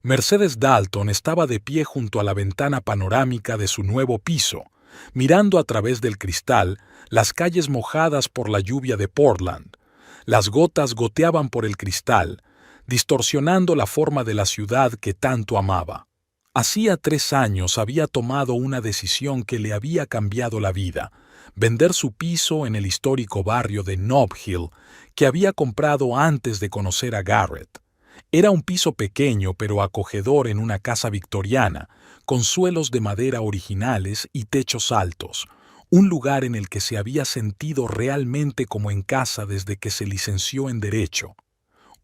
Mercedes Dalton estaba de pie junto a la ventana panorámica de su nuevo piso, mirando a través del cristal las calles mojadas por la lluvia de Portland. Las gotas goteaban por el cristal, distorsionando la forma de la ciudad que tanto amaba. Hacía 3 años había tomado una decisión que le había cambiado la vida: vender su piso en el histórico barrio de Nob Hill que había comprado antes de conocer a Garrett. Era un piso pequeño pero acogedor en una casa victoriana, con suelos de madera originales y techos altos, un lugar en el que se había sentido realmente como en casa desde que se licenció en Derecho,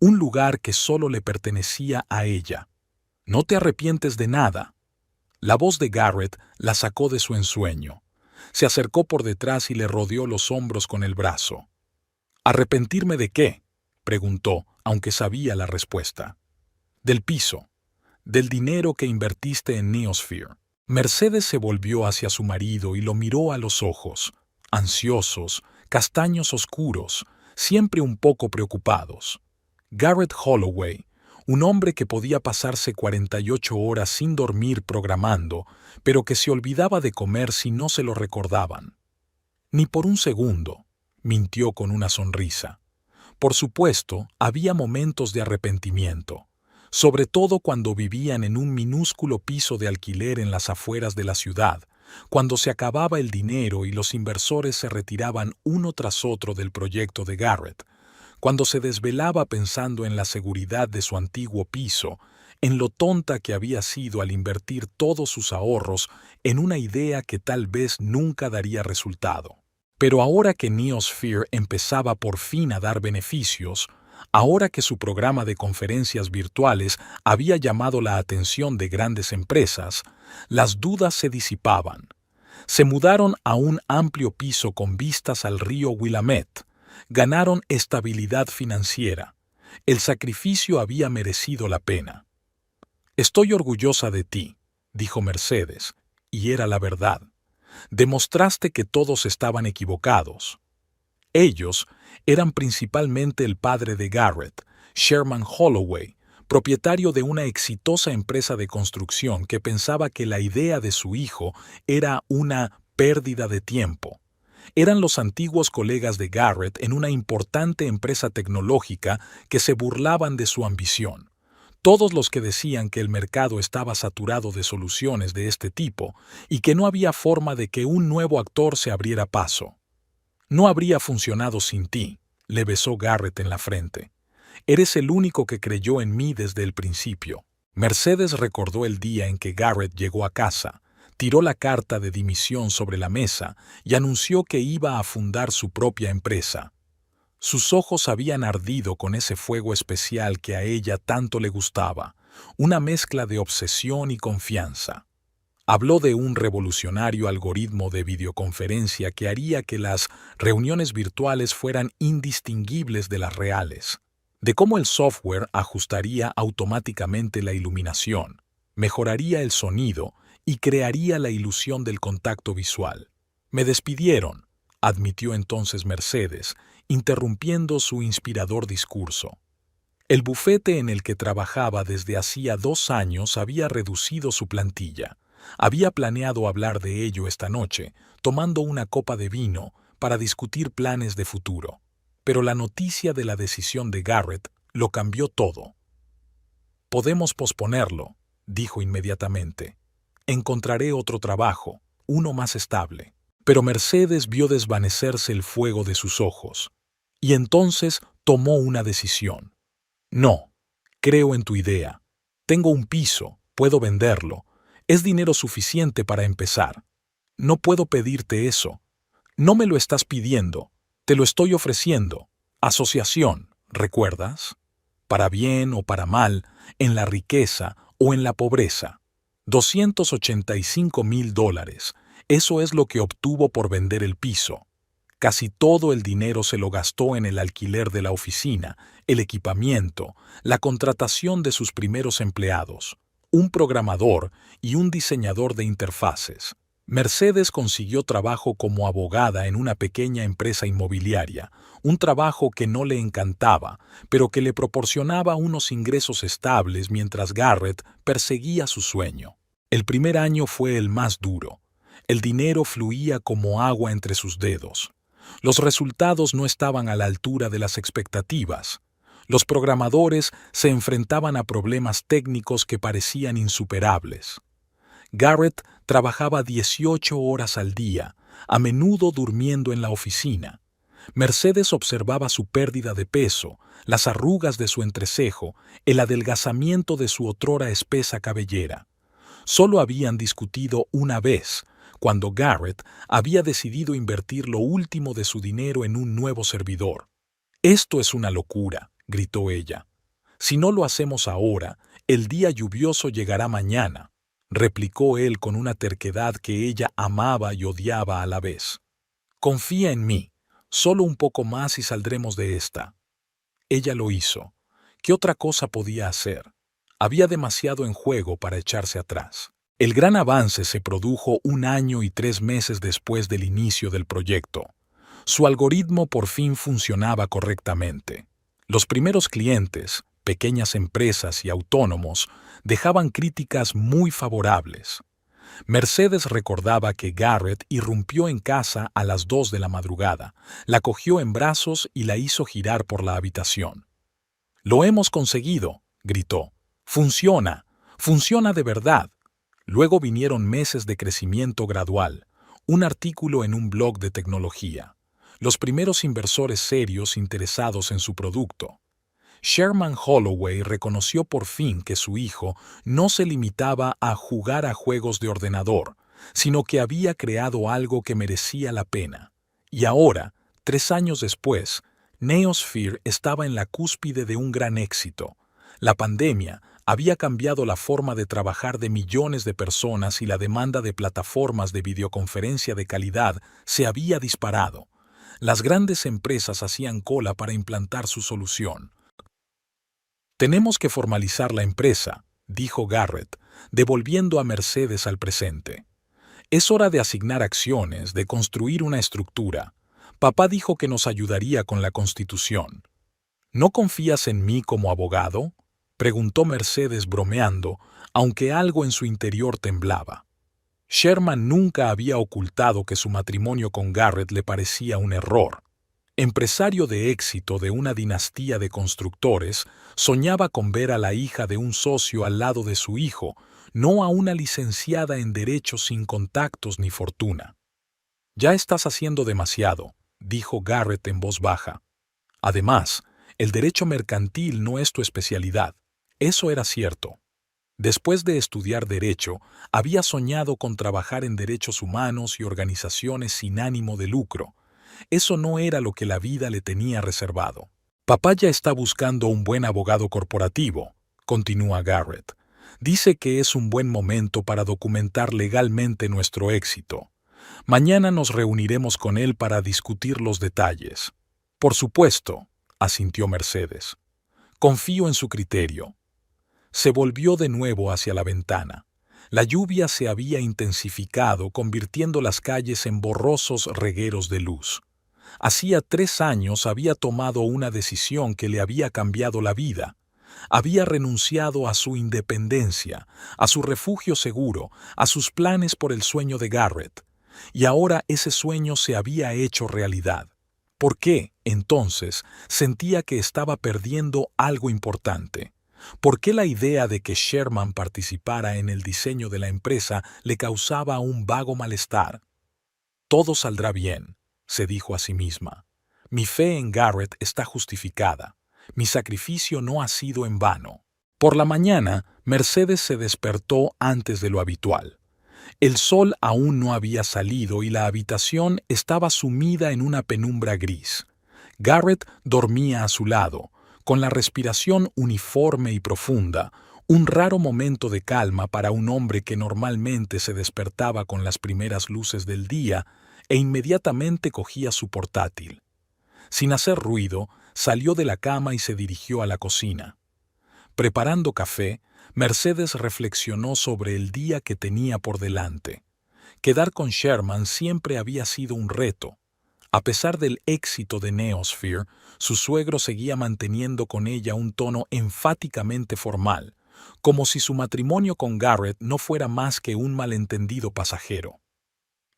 un lugar que solo le pertenecía a ella. «No te arrepientes de nada». La voz de Garrett la sacó de su ensueño. Se acercó por detrás y le rodeó los hombros con el brazo. «¿Arrepentirme de qué?», preguntó, aunque sabía la respuesta. «Del piso, del dinero que invertiste en Neosphere». Mercedes se volvió hacia su marido y lo miró a los ojos, ansiosos, castaños oscuros, siempre un poco preocupados. Garrett Holloway, un hombre que podía pasarse 48 horas sin dormir programando, pero que se olvidaba de comer si no se lo recordaban. «Ni por un segundo», mintió con una sonrisa. Por supuesto, había momentos de arrepentimiento, sobre todo cuando vivían en un minúsculo piso de alquiler en las afueras de la ciudad, cuando se acababa el dinero y los inversores se retiraban uno tras otro del proyecto de Garrett, cuando se desvelaba pensando en la seguridad de su antiguo piso, en lo tonta que había sido al invertir todos sus ahorros en una idea que tal vez nunca daría resultado. Pero ahora que Neosphere empezaba por fin a dar beneficios, ahora que su programa de conferencias virtuales había llamado la atención de grandes empresas, las dudas se disipaban. Se mudaron a un amplio piso con vistas al río Willamette. Ganaron estabilidad financiera. El sacrificio había merecido la pena. «Estoy orgullosa de ti», dijo Mercedes, y era la verdad. Demostraste que todos estaban equivocados. Ellos eran principalmente el padre de Garrett, Sherman Holloway, propietario de una exitosa empresa de construcción que pensaba que la idea de su hijo era una pérdida de tiempo. Eran los antiguos colegas de Garrett en una importante empresa tecnológica que se burlaban de su ambición. Todos los que decían que el mercado estaba saturado de soluciones de este tipo y que no había forma de que un nuevo actor se abriera paso. «No habría funcionado sin ti», le besó Garrett en la frente. «Eres el único que creyó en mí desde el principio». Mercedes recordó el día en que Garrett llegó a casa, tiró la carta de dimisión sobre la mesa y anunció que iba a fundar su propia empresa. Sus ojos habían ardido con ese fuego especial que a ella tanto le gustaba, una mezcla de obsesión y confianza. Habló de un revolucionario algoritmo de videoconferencia que haría que las reuniones virtuales fueran indistinguibles de las reales, de cómo el software ajustaría automáticamente la iluminación, mejoraría el sonido y crearía la ilusión del contacto visual. «Me despidieron», admitió entonces Mercedes, interrumpiendo su inspirador discurso. El bufete en el que trabajaba desde hacía 2 años había reducido su plantilla. Había planeado hablar de ello esta noche, tomando una copa de vino para discutir planes de futuro. Pero la noticia de la decisión de Garrett lo cambió todo. «Podemos posponerlo», dijo inmediatamente. «Encontraré otro trabajo, uno más estable». Pero Mercedes vio desvanecerse el fuego de sus ojos. Y entonces tomó una decisión. «No, creo en tu idea. Tengo un piso, puedo venderlo. Es dinero suficiente para empezar. No puedo pedirte eso. No me lo estás pidiendo, te lo estoy ofreciendo. Asociación, ¿recuerdas? Para bien o para mal, en la riqueza o en la pobreza. $285,000. Eso es lo que obtuvo por vender el piso. Casi todo el dinero se lo gastó en el alquiler de la oficina, el equipamiento, la contratación de sus primeros empleados, un programador y un diseñador de interfaces. Mercedes consiguió trabajo como abogada en una pequeña empresa inmobiliaria, un trabajo que no le encantaba, pero que le proporcionaba unos ingresos estables mientras Garrett perseguía su sueño. El primer año fue el más duro. El dinero fluía como agua entre sus dedos. Los resultados no estaban a la altura de las expectativas. Los programadores se enfrentaban a problemas técnicos que parecían insuperables. Garrett trabajaba 18 horas al día, a menudo durmiendo en la oficina. Mercedes observaba su pérdida de peso, las arrugas de su entrecejo, el adelgazamiento de su otrora espesa cabellera. Solo habían discutido una vez, cuando Garrett había decidido invertir lo último de su dinero en un nuevo servidor. «Esto es una locura», gritó ella. «Si no lo hacemos ahora, el día lluvioso llegará mañana», replicó él con una terquedad que ella amaba y odiaba a la vez. «Confía en mí, solo un poco más y saldremos de esta». Ella lo hizo. ¿Qué otra cosa podía hacer? Había demasiado en juego para echarse atrás. El gran avance se produjo 1 año y 3 meses después del inicio del proyecto. Su algoritmo por fin funcionaba correctamente. Los primeros clientes, pequeñas empresas y autónomos, dejaban críticas muy favorables. Mercedes recordaba que Garrett irrumpió en casa a las 2 de la madrugada, la cogió en brazos y la hizo girar por la habitación. «¡Lo hemos conseguido!», gritó. «¡Funciona! ¡Funciona de verdad!». Luego vinieron meses de crecimiento gradual, un artículo en un blog de tecnología, los primeros inversores serios interesados en su producto. Sherman Holloway reconoció por fin que su hijo no se limitaba a jugar a juegos de ordenador, sino que había creado algo que merecía la pena. Y ahora, 3 años después, Neosphere estaba en la cúspide de un gran éxito. La pandemia había cambiado la forma de trabajar de millones de personas y la demanda de plataformas de videoconferencia de calidad se había disparado. Las grandes empresas hacían cola para implantar su solución. «Tenemos que formalizar la empresa», dijo Garrett, devolviendo a Mercedes al presente. «Es hora de asignar acciones, de construir una estructura. Papá dijo que nos ayudaría con la constitución». «¿No confías en mí como abogado?», preguntó Mercedes bromeando, aunque algo en su interior temblaba. Sherman nunca había ocultado que su matrimonio con Garrett le parecía un error. Empresario de éxito de una dinastía de constructores, soñaba con ver a la hija de un socio al lado de su hijo, no a una licenciada en Derecho sin contactos ni fortuna. «Ya estás haciendo demasiado», dijo Garrett en voz baja. «Además, el derecho mercantil no es tu especialidad». Eso era cierto. Después de estudiar Derecho, había soñado con trabajar en derechos humanos y organizaciones sin ánimo de lucro. Eso no era lo que la vida le tenía reservado. «Papá ya está buscando un buen abogado corporativo», continúa Garrett. «Dice que es un buen momento para documentar legalmente nuestro éxito. Mañana nos reuniremos con él para discutir los detalles». «Por supuesto», asintió Mercedes. «Confío en su criterio». Se volvió de nuevo hacia la ventana. La lluvia se había intensificado, convirtiendo las calles en borrosos regueros de luz. Hacía 3 años había tomado una decisión que le había cambiado la vida. Había renunciado a su independencia, a su refugio seguro, a sus planes por el sueño de Garrett. Y ahora ese sueño se había hecho realidad. ¿Por qué, entonces, sentía que estaba perdiendo algo importante? ¿Por qué la idea de que Sherman participara en el diseño de la empresa le causaba un vago malestar? «Todo saldrá bien», se dijo a sí misma. «Mi fe en Garrett está justificada. Mi sacrificio no ha sido en vano». Por la mañana, Mercedes se despertó antes de lo habitual. El sol aún no había salido y la habitación estaba sumida en una penumbra gris. Garrett dormía a su lado, con la respiración uniforme y profunda, un raro momento de calma para un hombre que normalmente se despertaba con las primeras luces del día e inmediatamente cogía su portátil. Sin hacer ruido, salió de la cama y se dirigió a la cocina. Preparando café, Mercedes reflexionó sobre el día que tenía por delante. Quedar con Sherman siempre había sido un reto. A pesar del éxito de Neosphere, su suegro seguía manteniendo con ella un tono enfáticamente formal, como si su matrimonio con Garrett no fuera más que un malentendido pasajero.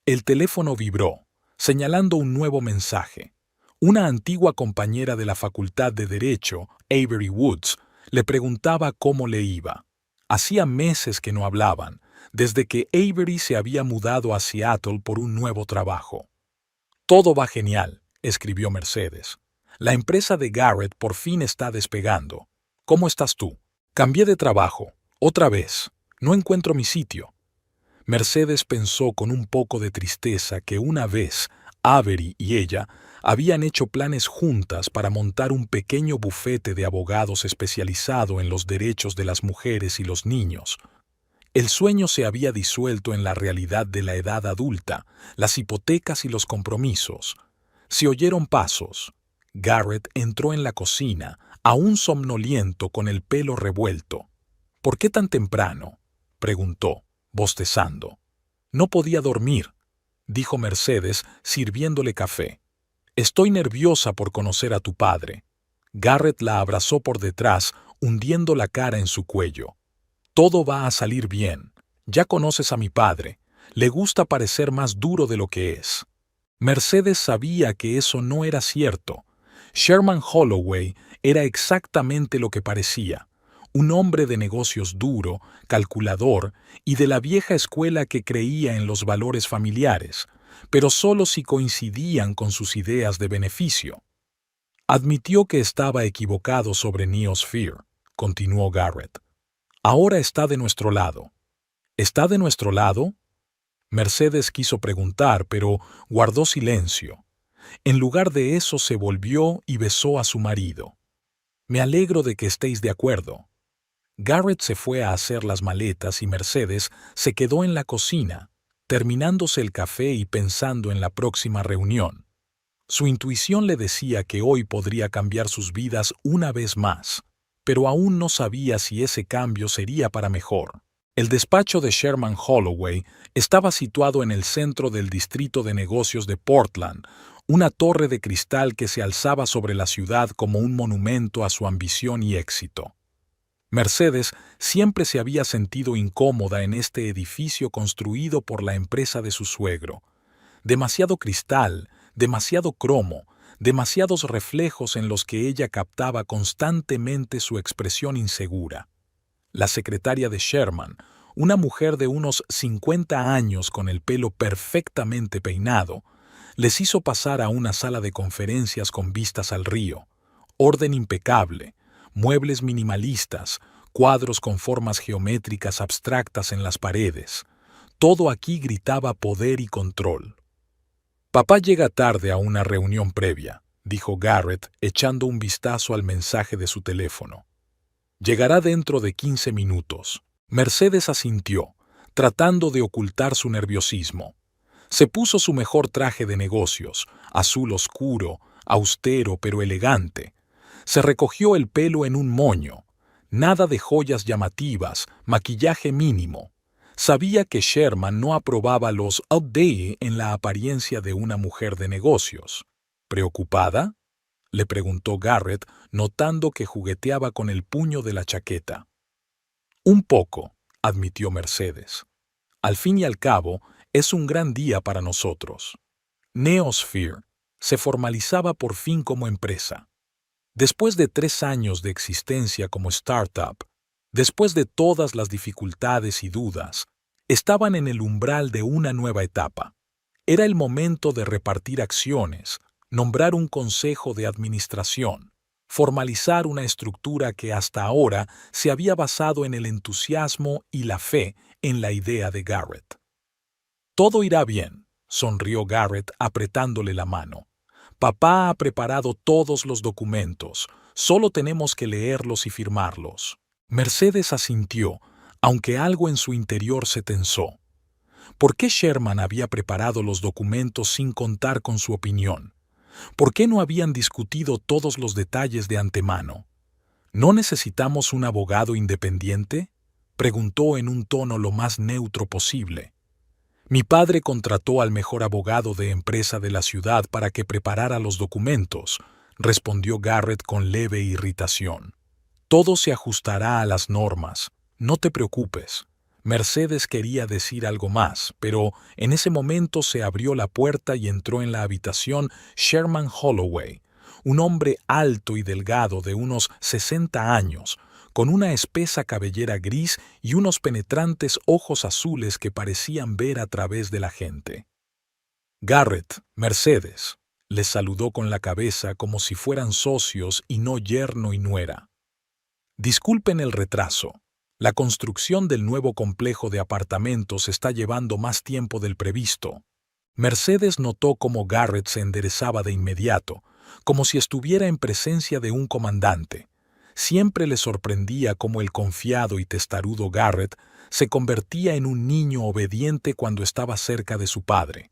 El teléfono vibró, señalando un nuevo mensaje. Una antigua compañera de la Facultad de Derecho, Avery Woods, le preguntaba cómo le iba. Hacía meses que no hablaban, desde que Avery se había mudado a Seattle por un nuevo trabajo. «Todo va genial», escribió Mercedes. «La empresa de Garrett por fin está despegando. ¿Cómo estás tú?» «Cambié de trabajo. Otra vez. No encuentro mi sitio». Mercedes pensó con un poco de tristeza que una vez Avery y ella habían hecho planes juntas para montar un pequeño bufete de abogados especializado en los derechos de las mujeres y los niños. El sueño se había disuelto en la realidad de la edad adulta, las hipotecas y los compromisos. Se oyeron pasos. Garrett entró en la cocina, aún somnoliento con el pelo revuelto. «¿Por qué tan temprano?», preguntó, bostezando. «No podía dormir», dijo Mercedes, sirviéndole café. «Estoy nerviosa por conocer a tu padre». Garrett la abrazó por detrás, hundiendo la cara en su cuello. «Todo va a salir bien. Ya conoces a mi padre. Le gusta parecer más duro de lo que es». Mercedes sabía que eso no era cierto. Sherman Holloway era exactamente lo que parecía. Un hombre de negocios duro, calculador y de la vieja escuela que creía en los valores familiares, pero solo si coincidían con sus ideas de beneficio. Admitió que estaba equivocado sobre Neosphere, continuó Garrett. Ahora está de nuestro lado. ¿Está de nuestro lado? Mercedes quiso preguntar, pero guardó silencio. En lugar de eso se volvió y besó a su marido. «Me alegro de que estéis de acuerdo». Garrett se fue a hacer las maletas y Mercedes se quedó en la cocina, terminándose el café y pensando en la próxima reunión. Su intuición le decía que hoy podría cambiar sus vidas una vez más, pero aún no sabía si ese cambio sería para mejor. El despacho de Sherman Holloway estaba situado en el centro del distrito de negocios de Portland, una torre de cristal que se alzaba sobre la ciudad como un monumento a su ambición y éxito. Mercedes siempre se había sentido incómoda en este edificio construido por la empresa de su suegro. Demasiado cristal, demasiado cromo, demasiados reflejos en los que ella captaba constantemente su expresión insegura. La secretaria de Sherman, una mujer de unos 50 años con el pelo perfectamente peinado, les hizo pasar a una sala de conferencias con vistas al río. Orden impecable, muebles minimalistas, cuadros con formas geométricas abstractas en las paredes. Todo aquí gritaba poder y control. «Papá llega tarde a una reunión previa», dijo Garrett, echando un vistazo al mensaje de su teléfono. «Llegará dentro de 15 minutos». Mercedes asintió, tratando de ocultar su nerviosismo. Se puso su mejor traje de negocios, azul oscuro, austero pero elegante. Se recogió el pelo en un moño. Nada de joyas llamativas, maquillaje mínimo. Sabía que Sherman no aprobaba los outday en la apariencia de una mujer de negocios. ¿Preocupada?, le preguntó Garrett, notando que jugueteaba con el puño de la chaqueta. «Un poco», admitió Mercedes. «Al fin y al cabo, es un gran día para nosotros». Neosphere se formalizaba por fin como empresa. Después de 3 años de existencia como startup, después de todas las dificultades y dudas, estaban en el umbral de una nueva etapa. Era el momento de repartir acciones, nombrar un consejo de administración, formalizar una estructura que hasta ahora se había basado en el entusiasmo y la fe en la idea de Garrett. «Todo irá bien», sonrió Garrett apretándole la mano. «Papá ha preparado todos los documentos, solo tenemos que leerlos y firmarlos». Mercedes asintió, aunque algo en su interior se tensó. ¿Por qué Sherman había preparado los documentos sin contar con su opinión? ¿Por qué no habían discutido todos los detalles de antemano? ¿No necesitamos un abogado independiente?, preguntó en un tono lo más neutro posible. Mi padre contrató al mejor abogado de empresa de la ciudad para que preparara los documentos, respondió Garrett con leve irritación. Todo se ajustará a las normas. No te preocupes. Mercedes quería decir algo más, pero en ese momento se abrió la puerta y entró en la habitación Sherman Holloway, un hombre alto y delgado de unos 60 años, con una espesa cabellera gris y unos penetrantes ojos azules que parecían ver a través de la gente. Garrett, Mercedes, les saludó con la cabeza como si fueran socios y no yerno y nuera. Disculpen el retraso. La construcción del nuevo complejo de apartamentos está llevando más tiempo del previsto. Mercedes notó cómo Garrett se enderezaba de inmediato, como si estuviera en presencia de un comandante. Siempre le sorprendía cómo el confiado y testarudo Garrett se convertía en un niño obediente cuando estaba cerca de su padre.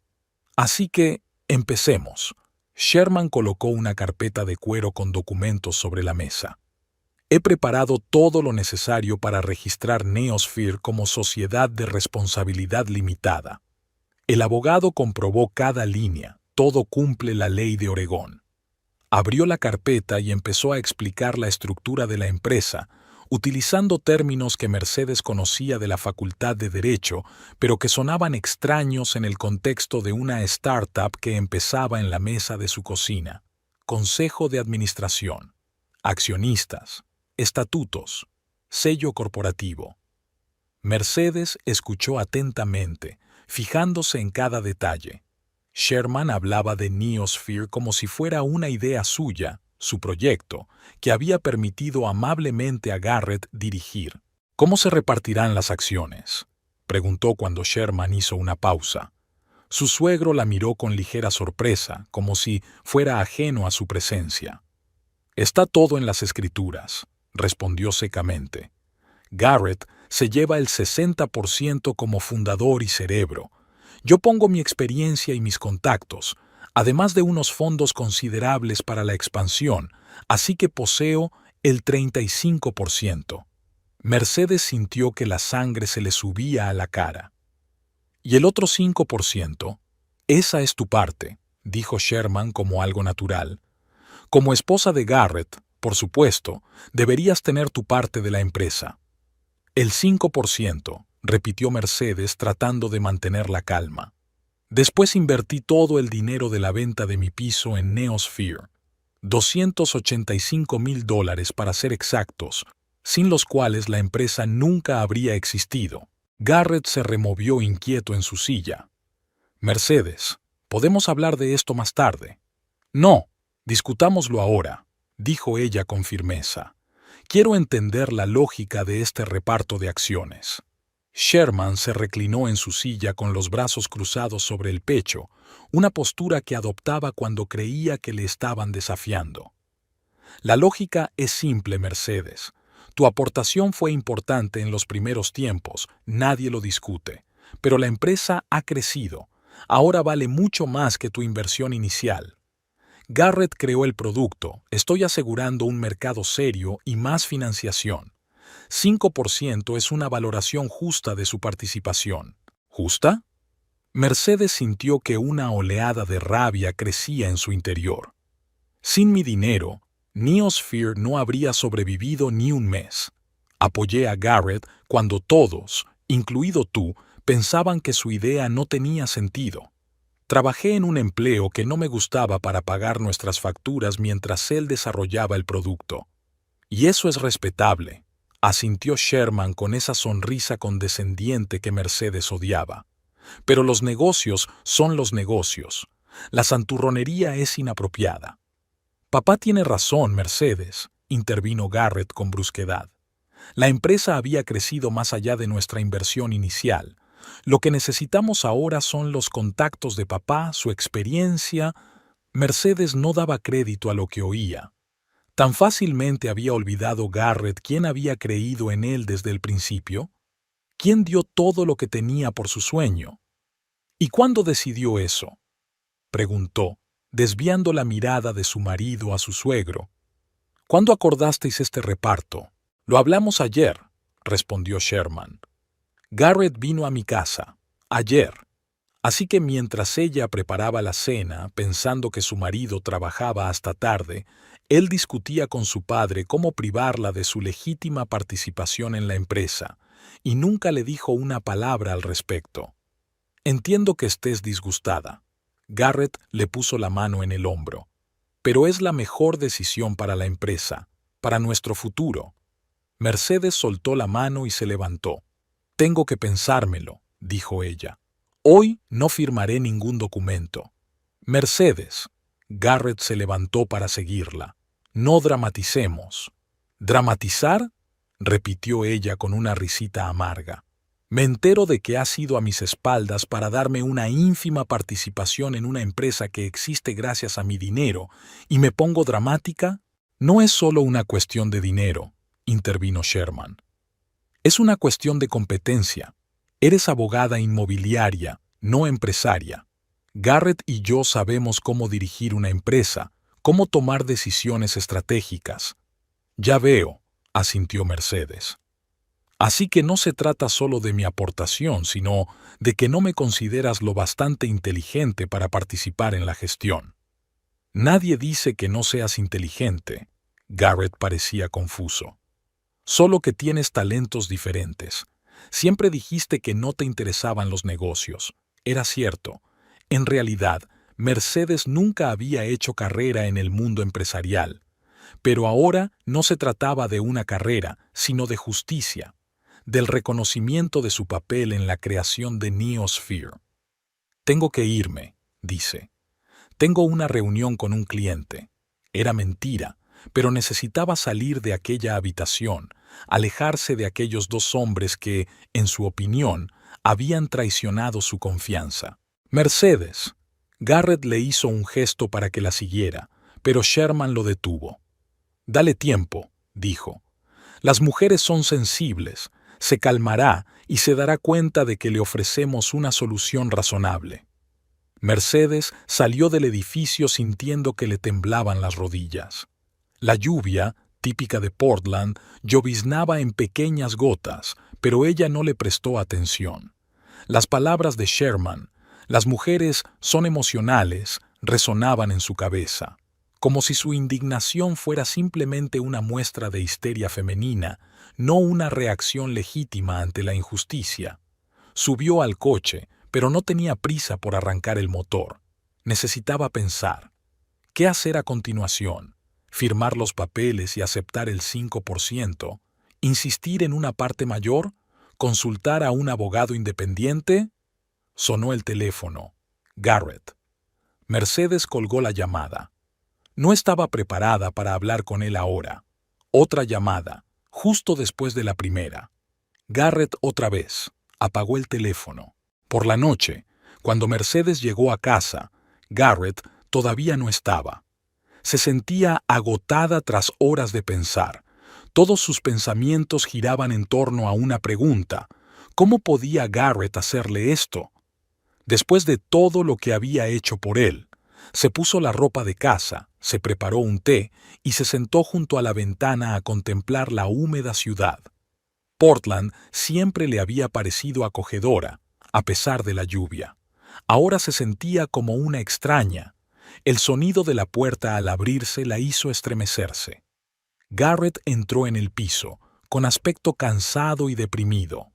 Así que, empecemos. Sherman colocó una carpeta de cuero con documentos sobre la mesa. He preparado todo lo necesario para registrar Neosphere como sociedad de responsabilidad limitada. El abogado comprobó cada línea, todo cumple la ley de Oregón. Abrió la carpeta y empezó a explicar la estructura de la empresa, utilizando términos que Mercedes conocía de la Facultad de Derecho, pero que sonaban extraños en el contexto de una startup que empezaba en la mesa de su cocina. Consejo de administración, accionistas, estatutos, sello corporativo. Mercedes escuchó atentamente, fijándose en cada detalle. Sherman hablaba de Neosphere como si fuera una idea suya, su proyecto, que había permitido amablemente a Garrett dirigir. ¿Cómo se repartirán las acciones?, preguntó cuando Sherman hizo una pausa. Su suegro la miró con ligera sorpresa, como si fuera ajeno a su presencia. Está todo en las escrituras, respondió secamente. Garrett se lleva el 60% como fundador y cerebro. Yo pongo mi experiencia y mis contactos, además de unos fondos considerables para la expansión, así que poseo el 35%. Mercedes sintió que la sangre se le subía a la cara. ¿Y el otro 5%? Esa es tu parte, dijo Sherman como algo natural. Como esposa de Garrett, por supuesto, deberías tener tu parte de la empresa. El 5%, repitió Mercedes tratando de mantener la calma. Después invertí todo el dinero de la venta de mi piso en Neosphere. $285,000 para ser exactos, sin los cuales la empresa nunca habría existido. Garrett se removió inquieto en su silla. Mercedes, ¿podemos hablar de esto más tarde? No, discutámoslo ahora, dijo ella con firmeza. Quiero entender la lógica de este reparto de acciones. Sherman se reclinó en su silla con los brazos cruzados sobre el pecho, una postura que adoptaba cuando creía que le estaban desafiando. La lógica es simple, Mercedes. Tu aportación fue importante en los primeros tiempos, nadie lo discute, pero la empresa ha crecido. Ahora vale mucho más que tu inversión inicial. Garrett creó el producto, estoy asegurando un mercado serio y más financiación. 5% es una valoración justa de su participación. ¿Justa? Mercedes sintió que una oleada de rabia crecía en su interior. Sin mi dinero, Neosphere no habría sobrevivido ni un mes. Apoyé a Garrett cuando todos, incluido tú, pensaban que su idea no tenía sentido. Trabajé en un empleo que no me gustaba para pagar nuestras facturas mientras él desarrollaba el producto. Y eso es respetable, asintió Sherman con esa sonrisa condescendiente que Mercedes odiaba. Pero los negocios son los negocios. La santurronería es inapropiada. Papá tiene razón, Mercedes, intervino Garrett con brusquedad. La empresa había crecido más allá de nuestra inversión inicial. Lo que necesitamos ahora son los contactos de papá, su experiencia. Mercedes no daba crédito a lo que oía. ¿Tan fácilmente había olvidado Garrett quién había creído en él desde el principio? ¿Quién dio todo lo que tenía por su sueño? ¿Y cuándo decidió eso?, preguntó, desviando la mirada de su marido a su suegro. ¿Cuándo acordasteis este reparto? Lo hablamos ayer, respondió Sherman. Garrett vino a mi casa, ayer. Así que mientras ella preparaba la cena, pensando que su marido trabajaba hasta tarde, él discutía con su padre cómo privarla de su legítima participación en la empresa, y nunca le dijo una palabra al respecto. Entiendo que estés disgustada. Garrett le puso la mano en el hombro. Pero es la mejor decisión para la empresa, para nuestro futuro. Mercedes soltó la mano y se levantó. Tengo que pensármelo, dijo ella. Hoy no firmaré ningún documento. Mercedes. Garrett se levantó para seguirla. No dramaticemos. ¿Dramatizar? Repitió ella con una risita amarga. Me entero de que has ido a mis espaldas para darme una ínfima participación en una empresa que existe gracias a mi dinero, y me pongo dramática. No es solo una cuestión de dinero, intervino Sherman. Es una cuestión de competencia. Eres abogada inmobiliaria, no empresaria. Garrett y yo sabemos cómo dirigir una empresa, cómo tomar decisiones estratégicas. Ya veo, asintió Mercedes. Así que no se trata solo de mi aportación, sino de que no me consideras lo bastante inteligente para participar en la gestión. Nadie dice que no seas inteligente. Garrett parecía confuso. Solo que tienes talentos diferentes. Siempre dijiste que no te interesaban los negocios. Era cierto. En realidad, Mercedes nunca había hecho carrera en el mundo empresarial. Pero ahora no se trataba de una carrera, sino de justicia, del reconocimiento de su papel en la creación de Neosphere. Tengo que irme, dice. Tengo una reunión con un cliente. Era mentira, pero necesitaba salir de aquella habitación, alejarse de aquellos dos hombres que, en su opinión, habían traicionado su confianza. Mercedes. Garrett le hizo un gesto para que la siguiera, pero Sherman lo detuvo. Dale tiempo, dijo. Las mujeres son sensibles. Se calmará y se dará cuenta de que le ofrecemos una solución razonable. Mercedes salió del edificio sintiendo que le temblaban las rodillas. La lluvia, típica de Portland, lloviznaba en pequeñas gotas, pero ella no le prestó atención. Las palabras de Sherman, las mujeres son emocionales, resonaban en su cabeza, como si su indignación fuera simplemente una muestra de histeria femenina, no una reacción legítima ante la injusticia. Subió al coche, pero no tenía prisa por arrancar el motor. Necesitaba pensar. ¿Qué hacer a continuación? ¿Firmar los papeles y aceptar el 5%? ¿Insistir en una parte mayor? ¿Consultar a un abogado independiente? Sonó el teléfono. Garrett. Mercedes colgó la llamada. No estaba preparada para hablar con él ahora. Otra llamada, justo después de la primera. Garrett otra vez. Apagó el teléfono. Por la noche, cuando Mercedes llegó a casa, Garrett todavía no estaba. Se sentía agotada tras horas de pensar. Todos sus pensamientos giraban en torno a una pregunta. ¿Cómo podía Garrett hacerle esto? Después de todo lo que había hecho por él, se puso la ropa de casa, se preparó un té y se sentó junto a la ventana a contemplar la húmeda ciudad. Portland siempre le había parecido acogedora, a pesar de la lluvia. Ahora se sentía como una extraña. El sonido de la puerta al abrirse la hizo estremecerse. Garrett entró en el piso, con aspecto cansado y deprimido.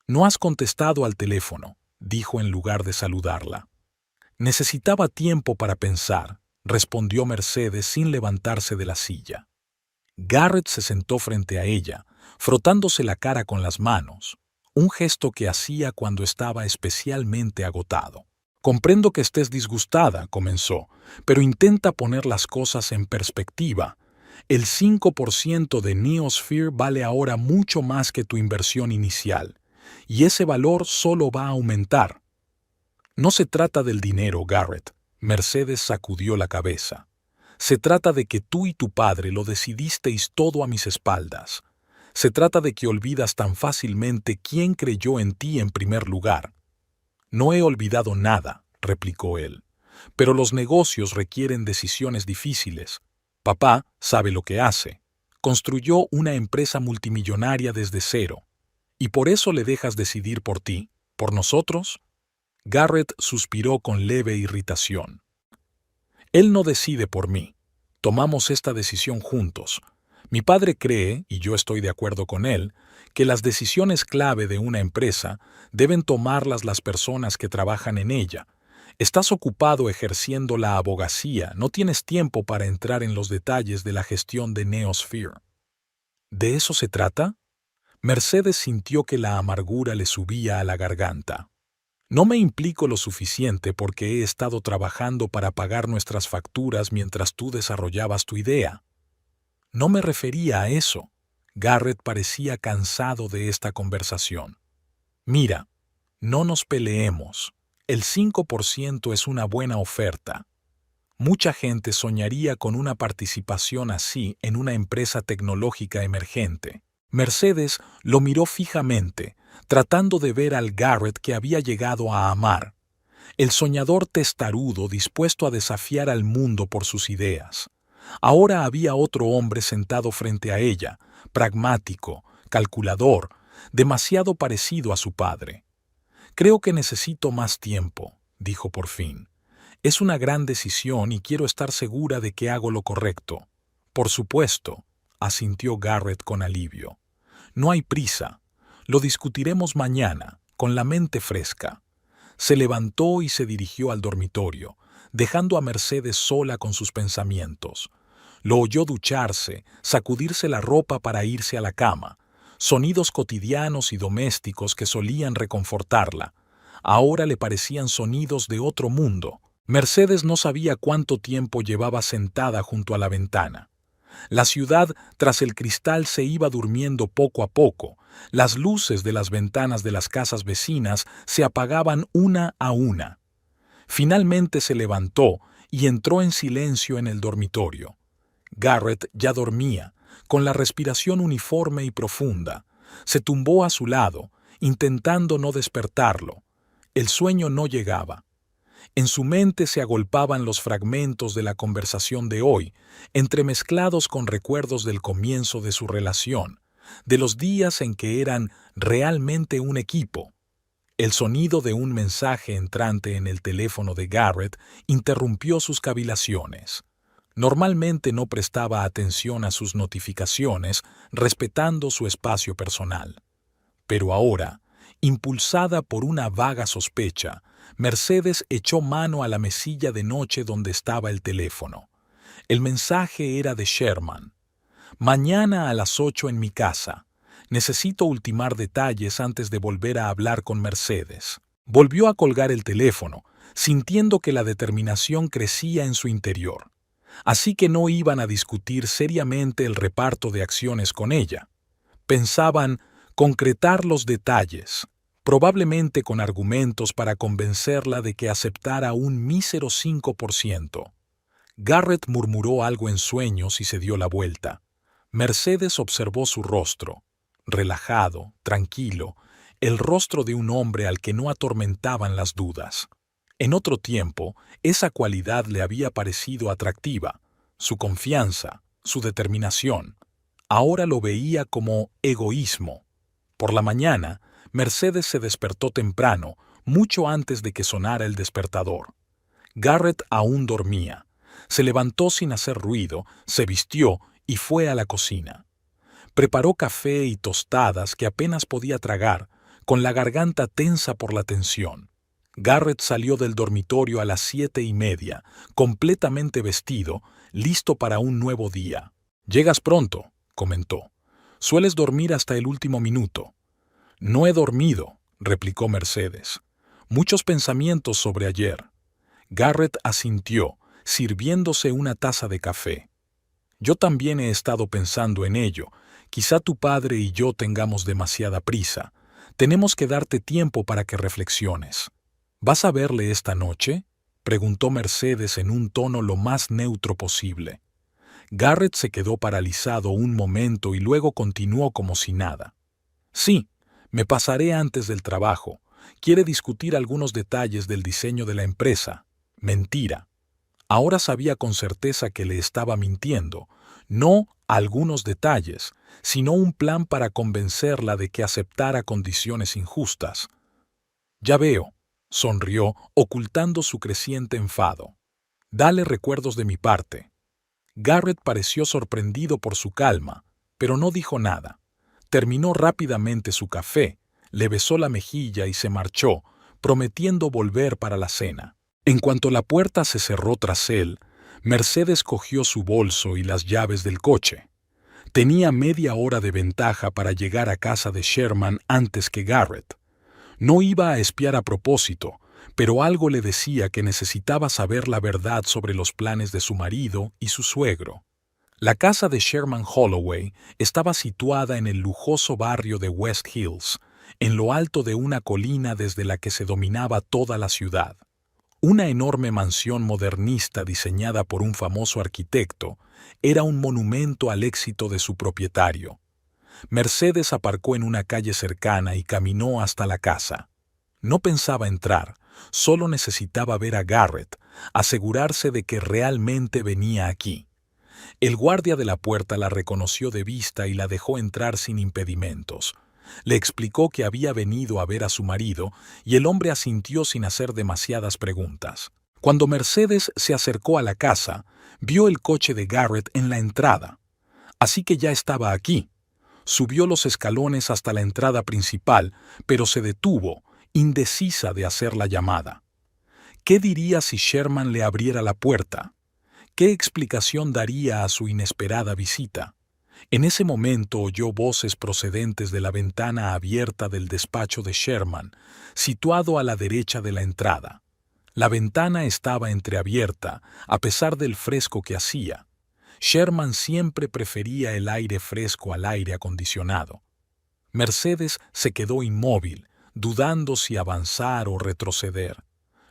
«No has contestado al teléfono», dijo en lugar de saludarla. «Necesitaba tiempo para pensar», respondió Mercedes sin levantarse de la silla. Garrett se sentó frente a ella, frotándose la cara con las manos, un gesto que hacía cuando estaba especialmente agotado. «Comprendo que estés disgustada», comenzó, «pero intenta poner las cosas en perspectiva. El 5% de Neosphere vale ahora mucho más que tu inversión inicial, y ese valor solo va a aumentar». «No se trata del dinero, Garrett», Mercedes sacudió la cabeza. «Se trata de que tú y tu padre lo decidisteis todo a mis espaldas. Se trata de que olvidas tan fácilmente quién creyó en ti en primer lugar». «No he olvidado nada», replicó él. «Pero los negocios requieren decisiones difíciles. Papá sabe lo que hace. Construyó una empresa multimillonaria desde cero. ¿Y por eso le dejas decidir por ti? ¿Por nosotros?» Garrett suspiró con leve irritación. Él no decide por mí. Tomamos esta decisión juntos. Mi padre cree, y yo estoy de acuerdo con él, que las decisiones clave de una empresa deben tomarlas las personas que trabajan en ella. Estás ocupado ejerciendo la abogacía, no tienes tiempo para entrar en los detalles de la gestión de Neosphere. ¿De eso se trata? Mercedes sintió que la amargura le subía a la garganta. No me implico lo suficiente porque he estado trabajando para pagar nuestras facturas mientras tú desarrollabas tu idea. No me refería a eso. Garrett parecía cansado de esta conversación. Mira, no nos peleemos. El 5% es una buena oferta. Mucha gente soñaría con una participación así en una empresa tecnológica emergente. Mercedes lo miró fijamente, tratando de ver al Garrett que había llegado a amar, el soñador testarudo dispuesto a desafiar al mundo por sus ideas. Ahora había otro hombre sentado frente a ella, pragmático, calculador, demasiado parecido a su padre. Creo que necesito más tiempo, dijo por fin. Es una gran decisión y quiero estar segura de que hago lo correcto. Por supuesto, asintió Garrett con alivio. No hay prisa. Lo discutiremos mañana, con la mente fresca. Se levantó y se dirigió al dormitorio, dejando a Mercedes sola con sus pensamientos. Lo oyó ducharse, sacudirse la ropa para irse a la cama, sonidos cotidianos y domésticos que solían reconfortarla. Ahora le parecían sonidos de otro mundo. Mercedes no sabía cuánto tiempo llevaba sentada junto a la ventana. La ciudad tras el cristal se iba durmiendo poco a poco. Las luces de las ventanas de las casas vecinas se apagaban una a una. Finalmente se levantó y entró en silencio en el dormitorio. Garrett ya dormía, con la respiración uniforme y profunda. Se tumbó a su lado, intentando no despertarlo. El sueño no llegaba. En su mente se agolpaban los fragmentos de la conversación de hoy, entremezclados con recuerdos del comienzo de su relación, de los días en que eran realmente un equipo. El sonido de un mensaje entrante en el teléfono de Garrett interrumpió sus cavilaciones. Normalmente no prestaba atención a sus notificaciones, respetando su espacio personal. Pero ahora, impulsada por una vaga sospecha, Mercedes echó mano a la mesilla de noche donde estaba el teléfono. El mensaje era de Sherman. Mañana a las 8 en mi casa. Necesito ultimar detalles antes de volver a hablar con Mercedes. Volvió a colgar el teléfono, sintiendo que la determinación crecía en su interior. Así que no iban a discutir seriamente el reparto de acciones con ella. Pensaban concretar los detalles, probablemente con argumentos para convencerla de que aceptara un mísero 5%. Garrett murmuró algo en sueños y se dio la vuelta. Mercedes observó su rostro, relajado, tranquilo, el rostro de un hombre al que no atormentaban las dudas. En otro tiempo, esa cualidad le había parecido atractiva, su confianza, su determinación. Ahora lo veía como egoísmo. Por la mañana, Mercedes se despertó temprano, mucho antes de que sonara el despertador. Garrett aún dormía. Se levantó sin hacer ruido, se vistió y fue a la cocina. Preparó café y tostadas que apenas podía tragar, con la garganta tensa por la tensión. Garrett salió del dormitorio a las 7:30, completamente vestido, listo para un nuevo día. «Llegas pronto», comentó. «Sueles dormir hasta el último minuto». «No he dormido», replicó Mercedes. «Muchos pensamientos sobre ayer». Garrett asintió, sirviéndose una taza de café. «Yo también he estado pensando en ello. Quizá tu padre y yo tengamos demasiada prisa. Tenemos que darte tiempo para que reflexiones». «¿Vas a verle esta noche?», preguntó Mercedes en un tono lo más neutro posible. Garrett se quedó paralizado un momento y luego continuó como si nada. «Sí, me pasaré antes del trabajo. Quiere discutir algunos detalles del diseño de la empresa». Mentira. Ahora sabía con certeza que le estaba mintiendo. No algunos detalles, sino un plan para convencerla de que aceptara condiciones injustas. «Ya veo», sonrió, ocultando su creciente enfado. Dale recuerdos de mi parte. Garrett pareció sorprendido por su calma, pero no dijo nada. Terminó rápidamente su café, le besó la mejilla y se marchó, prometiendo volver para la cena. En cuanto la puerta se cerró tras él, Mercedes cogió su bolso y las llaves del coche. Tenía media hora de ventaja para llegar a casa de Sherman antes que Garrett. No iba a espiar a propósito, pero algo le decía que necesitaba saber la verdad sobre los planes de su marido y su suegro. La casa de Sherman Holloway estaba situada en el lujoso barrio de West Hills, en lo alto de una colina desde la que se dominaba toda la ciudad. Una enorme mansión modernista diseñada por un famoso arquitecto era un monumento al éxito de su propietario. Mercedes aparcó en una calle cercana y caminó hasta la casa. No pensaba entrar, solo necesitaba ver a Garrett, asegurarse de que realmente venía aquí. El guardia de la puerta la reconoció de vista y la dejó entrar sin impedimentos. Le explicó que había venido a ver a su marido y el hombre asintió sin hacer demasiadas preguntas. Cuando Mercedes se acercó a la casa, vio el coche de Garrett en la entrada. Así que ya estaba aquí. Subió los escalones hasta la entrada principal, pero se detuvo, indecisa de hacer la llamada. ¿Qué diría si Sherman le abriera la puerta? ¿Qué explicación daría a su inesperada visita? En ese momento oyó voces procedentes de la ventana abierta del despacho de Sherman, situado a la derecha de la entrada. La ventana estaba entreabierta, a pesar del fresco que hacía. Sherman siempre prefería el aire fresco al aire acondicionado. Mercedes se quedó inmóvil, dudando si avanzar o retroceder.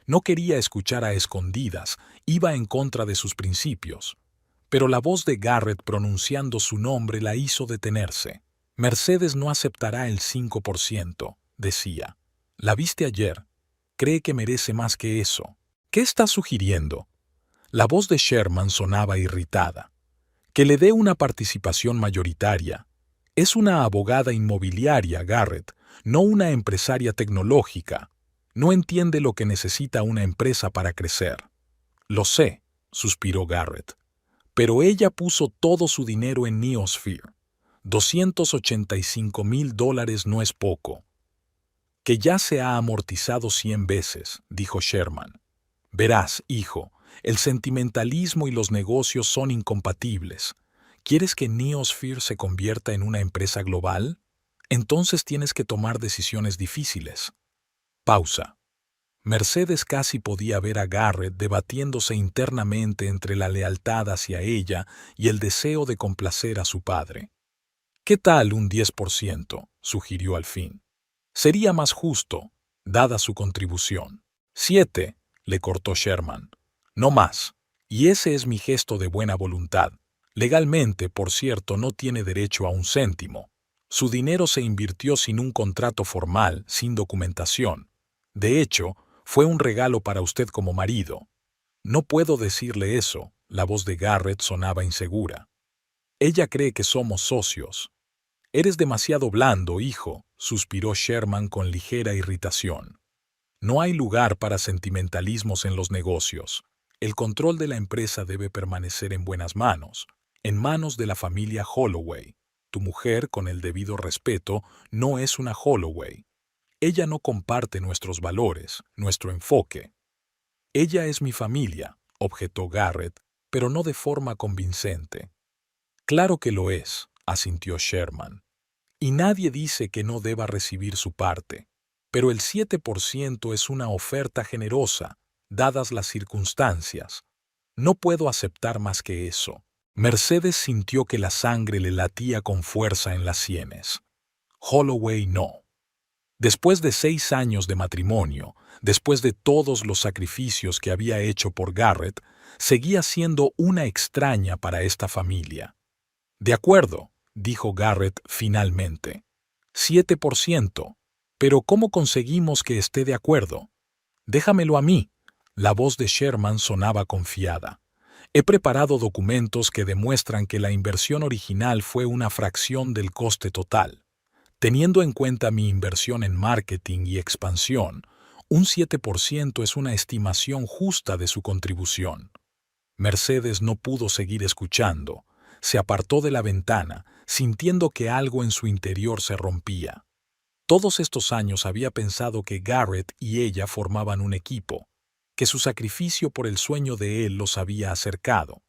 No quería escuchar a escondidas, iba en contra de sus principios. Pero la voz de Garrett pronunciando su nombre la hizo detenerse. Mercedes no aceptará el 5%, decía. La viste ayer. Cree que merece más que eso. ¿Qué está sugiriendo? La voz de Sherman sonaba irritada. Que le dé una participación mayoritaria. Es una abogada inmobiliaria, Garrett, no una empresaria tecnológica. No entiende lo que necesita una empresa para crecer. Lo sé, suspiró Garrett. Pero ella puso todo su dinero en Neosphere. $285,000 no es poco. Que ya se ha amortizado 100 veces, dijo Sherman. Verás, hijo, el sentimentalismo y los negocios son incompatibles. ¿Quieres que Neosphere se convierta en una empresa global? Entonces tienes que tomar decisiones difíciles. Pausa. Mercedes casi podía ver a Garrett debatiéndose internamente entre la lealtad hacia ella y el deseo de complacer a su padre. ¿Qué tal un 10%? Sugirió al fin. Sería más justo, dada su contribución. 7, le cortó Sherman. No más. Y ese es mi gesto de buena voluntad. Legalmente, por cierto, no tiene derecho a un céntimo. Su dinero se invirtió sin un contrato formal, sin documentación. De hecho, fue un regalo para usted como marido. No puedo decirle eso, la voz de Garrett sonaba insegura. Ella cree que somos socios. Eres demasiado blando, hijo, suspiró Sherman con ligera irritación. No hay lugar para sentimentalismos en los negocios. El control de la empresa debe permanecer en buenas manos, en manos de la familia Holloway. Tu mujer, con el debido respeto, no es una Holloway. Ella no comparte nuestros valores, nuestro enfoque. Ella es mi familia, objetó Garrett, pero no de forma convincente. Claro que lo es, asintió Sherman. Y nadie dice que no deba recibir su parte. Pero el 7% es una oferta generosa, dadas las circunstancias. No puedo aceptar más que eso. Mercedes sintió que la sangre le latía con fuerza en las sienes. Holloway no. Después de 6 años de matrimonio, después de todos los sacrificios que había hecho por Garrett, seguía siendo una extraña para esta familia. De acuerdo, dijo Garrett finalmente. 7%. Pero ¿cómo conseguimos que esté de acuerdo? Déjamelo a mí. La voz de Sherman sonaba confiada. He preparado documentos que demuestran que la inversión original fue una fracción del coste total. Teniendo en cuenta mi inversión en marketing y expansión, Un 7% es una estimación justa de su contribución. Mercedes no pudo seguir escuchando. Se apartó de la ventana, sintiendo que algo en su interior se rompía. Todos estos años había pensado que Garrett y ella formaban un equipo, que su sacrificio por el sueño de él los había acercado.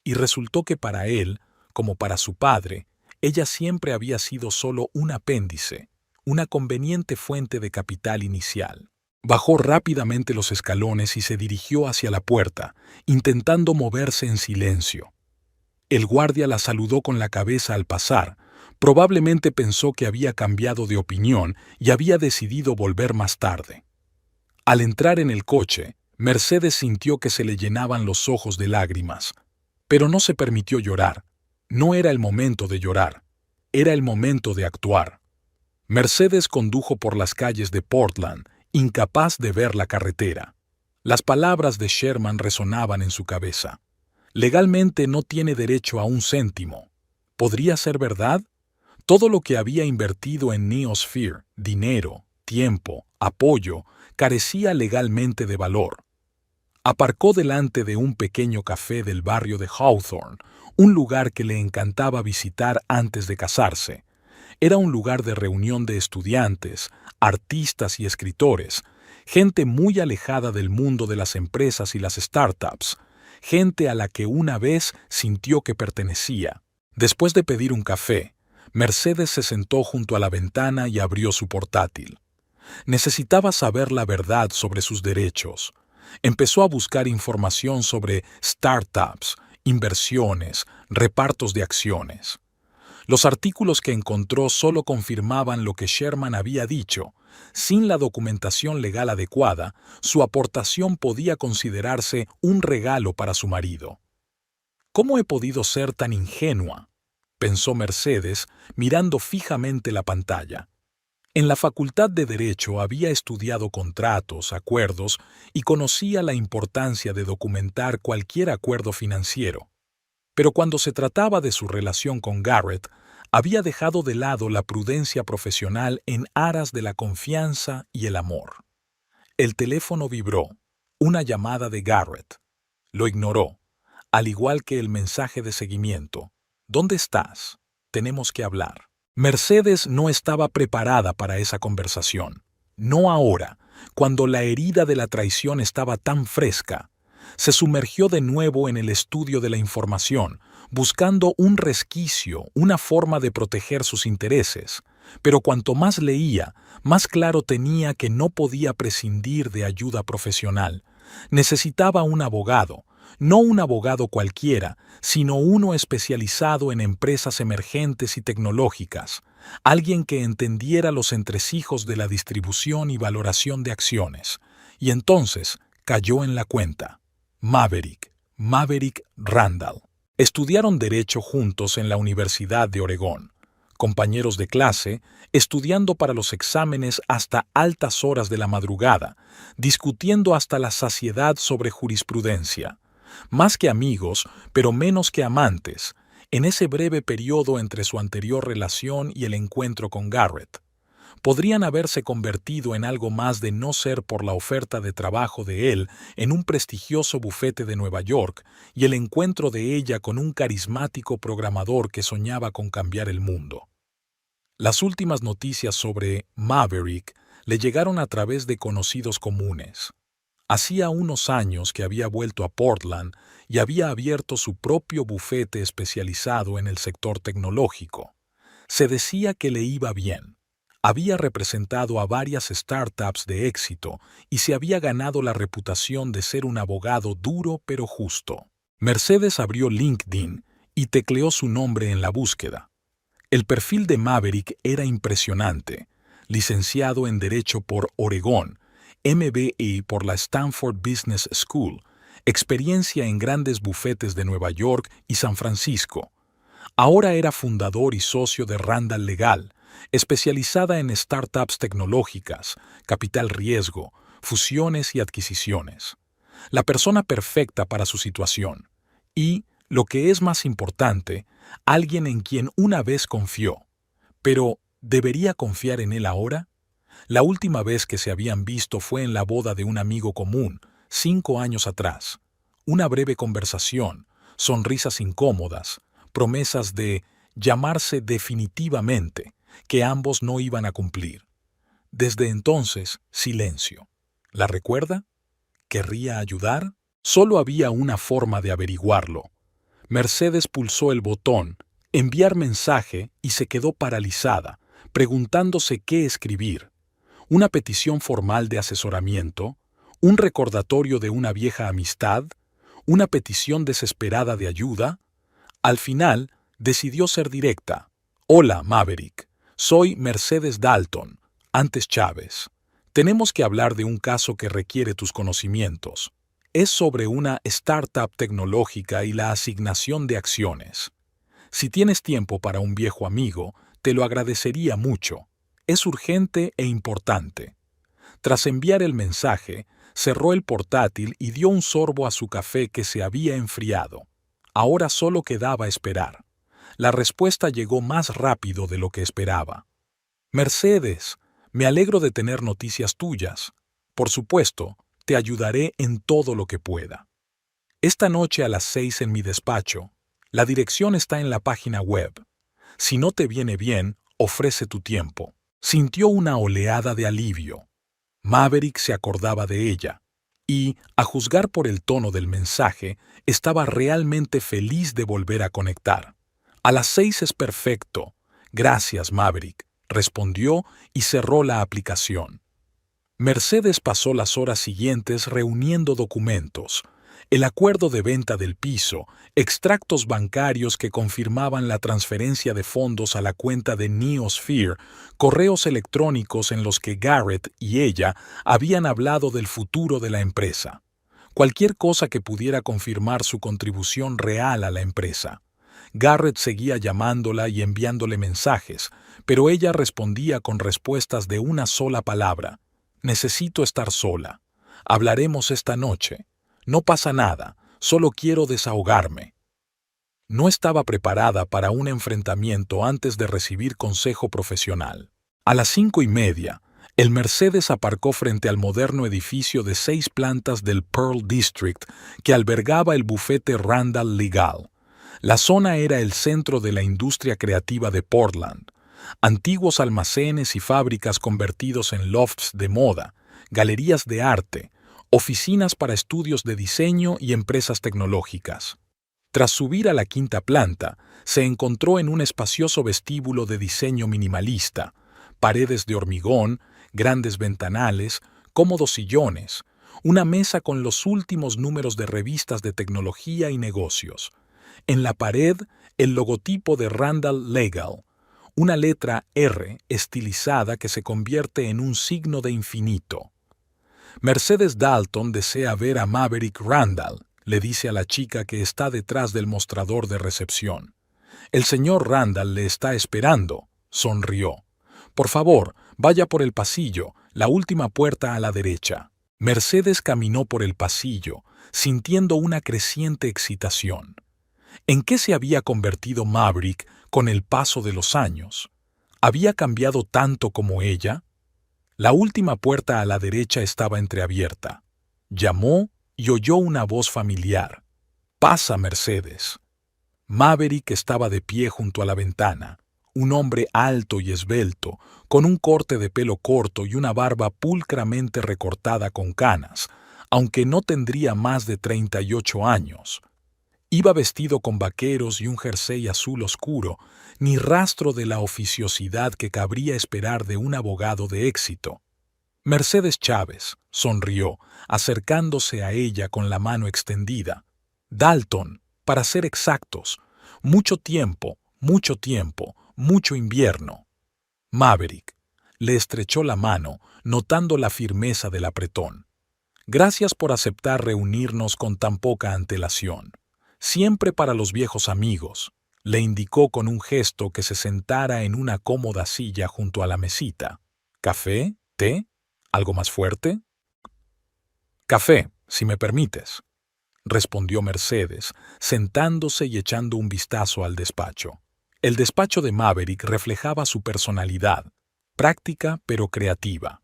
Y resultó que para él, como para su padre, ella siempre había sido solo un apéndice, una conveniente fuente de capital inicial. Bajó rápidamente los escalones y se dirigió hacia la puerta, intentando moverse en silencio. El guardia la saludó con la cabeza al pasar. Probablemente pensó que había cambiado de opinión y había decidido volver más tarde. Al entrar en el coche, Mercedes sintió que se le llenaban los ojos de lágrimas, pero no se permitió llorar. No era el momento de llorar, era el momento de actuar. Mercedes condujo por las calles de Portland, incapaz de ver la carretera. Las palabras de Sherman resonaban en su cabeza. Legalmente no tiene derecho a un céntimo. ¿Podría ser verdad? Todo lo que había invertido en Neosphere, dinero, tiempo, apoyo, carecía legalmente de valor. Aparcó delante de un pequeño café del barrio de Hawthorne, un lugar que le encantaba visitar antes de casarse. Era un lugar de reunión de estudiantes, artistas y escritores, gente muy alejada del mundo de las empresas y las startups, gente a la que una vez sintió que pertenecía. Después de pedir un café, Mercedes se sentó junto a la ventana y abrió su portátil. Necesitaba saber la verdad sobre sus derechos. Empezó a buscar información sobre startups, inversiones, repartos de acciones. Los artículos que encontró solo confirmaban lo que Sherman había dicho. Sin la documentación legal adecuada, su aportación podía considerarse un regalo para su marido. ¿Cómo he podido ser tan ingenua?, pensó Mercedes, mirando fijamente la pantalla. En la Facultad de Derecho había estudiado contratos, acuerdos y conocía la importancia de documentar cualquier acuerdo financiero. Pero cuando se trataba de su relación con Garrett, había dejado de lado la prudencia profesional en aras de la confianza y el amor. El teléfono vibró, una llamada de Garrett. Lo ignoró, al igual que el mensaje de seguimiento. ¿Dónde estás? Tenemos que hablar. Mercedes no estaba preparada para esa conversación. No ahora, cuando la herida de la traición estaba tan fresca. Se sumergió de nuevo en el estudio de la información, buscando un resquicio, una forma de proteger sus intereses. Pero cuanto más leía, más claro tenía que no podía prescindir de ayuda profesional. Necesitaba un abogado, no un abogado cualquiera, sino uno especializado en empresas emergentes y tecnológicas, alguien que entendiera los entresijos de la distribución y valoración de acciones. Y entonces cayó en la cuenta. Maverick Randall. Estudiaron Derecho juntos en la Universidad de Oregón. Compañeros de clase, estudiando para los exámenes hasta altas horas de la madrugada, discutiendo hasta la saciedad sobre jurisprudencia. Más que amigos, pero menos que amantes, en ese breve periodo entre su anterior relación y el encuentro con Garrett. Podrían haberse convertido en algo más de no ser por la oferta de trabajo de él en un prestigioso bufete de Nueva York y el encuentro de ella con un carismático programador que soñaba con cambiar el mundo. Las últimas noticias sobre Maverick le llegaron a través de conocidos comunes. Hacía unos años que había vuelto a Portland y había abierto su propio bufete especializado en el sector tecnológico. Se decía que le iba bien. Había representado a varias startups de éxito y se había ganado la reputación de ser un abogado duro pero justo. Mercedes abrió LinkedIn y tecleó su nombre en la búsqueda. El perfil de Maverick era impresionante. Licenciado en Derecho por Oregón, MBA por la Stanford Business School, experiencia en grandes bufetes de Nueva York y San Francisco. Ahora era fundador y socio de Randall Legal, especializada en startups tecnológicas, capital riesgo, fusiones y adquisiciones. La persona perfecta para su situación. Y, lo que es más importante, alguien en quien una vez confió. Pero, ¿debería confiar en él ahora? La última vez que se habían visto fue en la boda de un amigo común, 5 años atrás. Una breve conversación, sonrisas incómodas, promesas de llamarse definitivamente, que ambos no iban a cumplir. Desde entonces, silencio. ¿La recuerda? ¿Querría ayudar? Solo había una forma de averiguarlo. Mercedes pulsó el botón, enviar mensaje, y se quedó paralizada, preguntándose qué escribir. ¿Una petición formal de asesoramiento? ¿Un recordatorio de una vieja amistad? ¿Una petición desesperada de ayuda? Al final, decidió ser directa. Hola, Maverick. Soy Mercedes Dalton, antes Chávez. Tenemos que hablar de un caso que requiere tus conocimientos. Es sobre una startup tecnológica y la asignación de acciones. Si tienes tiempo para un viejo amigo, te lo agradecería mucho. Es urgente e importante. Tras enviar el mensaje, cerró el portátil y dio un sorbo a su café que se había enfriado. Ahora solo quedaba esperar. La respuesta llegó más rápido de lo que esperaba. Mercedes, me alegro de tener noticias tuyas. Por supuesto, te ayudaré en todo lo que pueda. Esta noche a las 6 en mi despacho. La dirección está en la página web. Si no te viene bien, ofrece tu tiempo. Sintió una oleada de alivio. Maverick se acordaba de ella, y, a juzgar por el tono del mensaje, estaba realmente feliz de volver a conectar. A las 6 es perfecto. Gracias, Maverick, respondió y cerró la aplicación. Mercedes pasó las horas siguientes reuniendo documentos, el acuerdo de venta del piso, extractos bancarios que confirmaban la transferencia de fondos a la cuenta de Neosphere, correos electrónicos en los que Garrett y ella habían hablado del futuro de la empresa. Cualquier cosa que pudiera confirmar su contribución real a la empresa. Garrett seguía llamándola y enviándole mensajes, pero ella respondía con respuestas de una sola palabra. Necesito estar sola. Hablaremos esta noche. No pasa nada, solo quiero desahogarme. No estaba preparada para un enfrentamiento antes de recibir consejo profesional. A las 5:30, el Mercedes aparcó frente al moderno edificio de 6 plantas del Pearl District que albergaba el bufete Randall Legal. La zona era el centro de la industria creativa de Portland. Antiguos almacenes y fábricas convertidos en lofts de moda, galerías de arte, oficinas para estudios de diseño y empresas tecnológicas. Tras subir a la 5ª planta, se encontró en un espacioso vestíbulo de diseño minimalista, paredes de hormigón, grandes ventanales, cómodos sillones, una mesa con los últimos números de revistas de tecnología y negocios. En la pared, el logotipo de Randall Legal, una letra R estilizada que se convierte en un signo de infinito. Mercedes Dalton desea ver a Maverick Randall, le dice a la chica que está detrás del mostrador de recepción. El señor Randall le está esperando, sonrió. Por favor, vaya por el pasillo, la última puerta a la derecha. Mercedes caminó por el pasillo, sintiendo una creciente excitación. ¿En qué se había convertido Maverick con el paso de los años? ¿Había cambiado tanto como ella? La última puerta a la derecha estaba entreabierta. Llamó y oyó una voz familiar. «Pasa, Mercedes». Maverick estaba de pie junto a la ventana, un hombre alto y esbelto, con un corte de pelo corto y una barba pulcramente recortada con canas, aunque no tendría más de 38 años. Iba vestido con vaqueros y un jersey azul oscuro, ni rastro de la oficiosidad que cabría esperar de un abogado de éxito. Mercedes Chávez sonrió, acercándose a ella con la mano extendida. Dalton, para ser exactos, mucho tiempo, mucho invierno. Maverick le estrechó la mano, notando la firmeza del apretón. Gracias por aceptar reunirnos con tan poca antelación. Siempre para los viejos amigos, le indicó con un gesto que se sentara en una cómoda silla junto a la mesita. ¿Café? ¿Té? ¿Algo más fuerte? Café, si me permites, respondió Mercedes, sentándose y echando un vistazo al despacho. El despacho de Maverick reflejaba su personalidad. práctica pero creativa.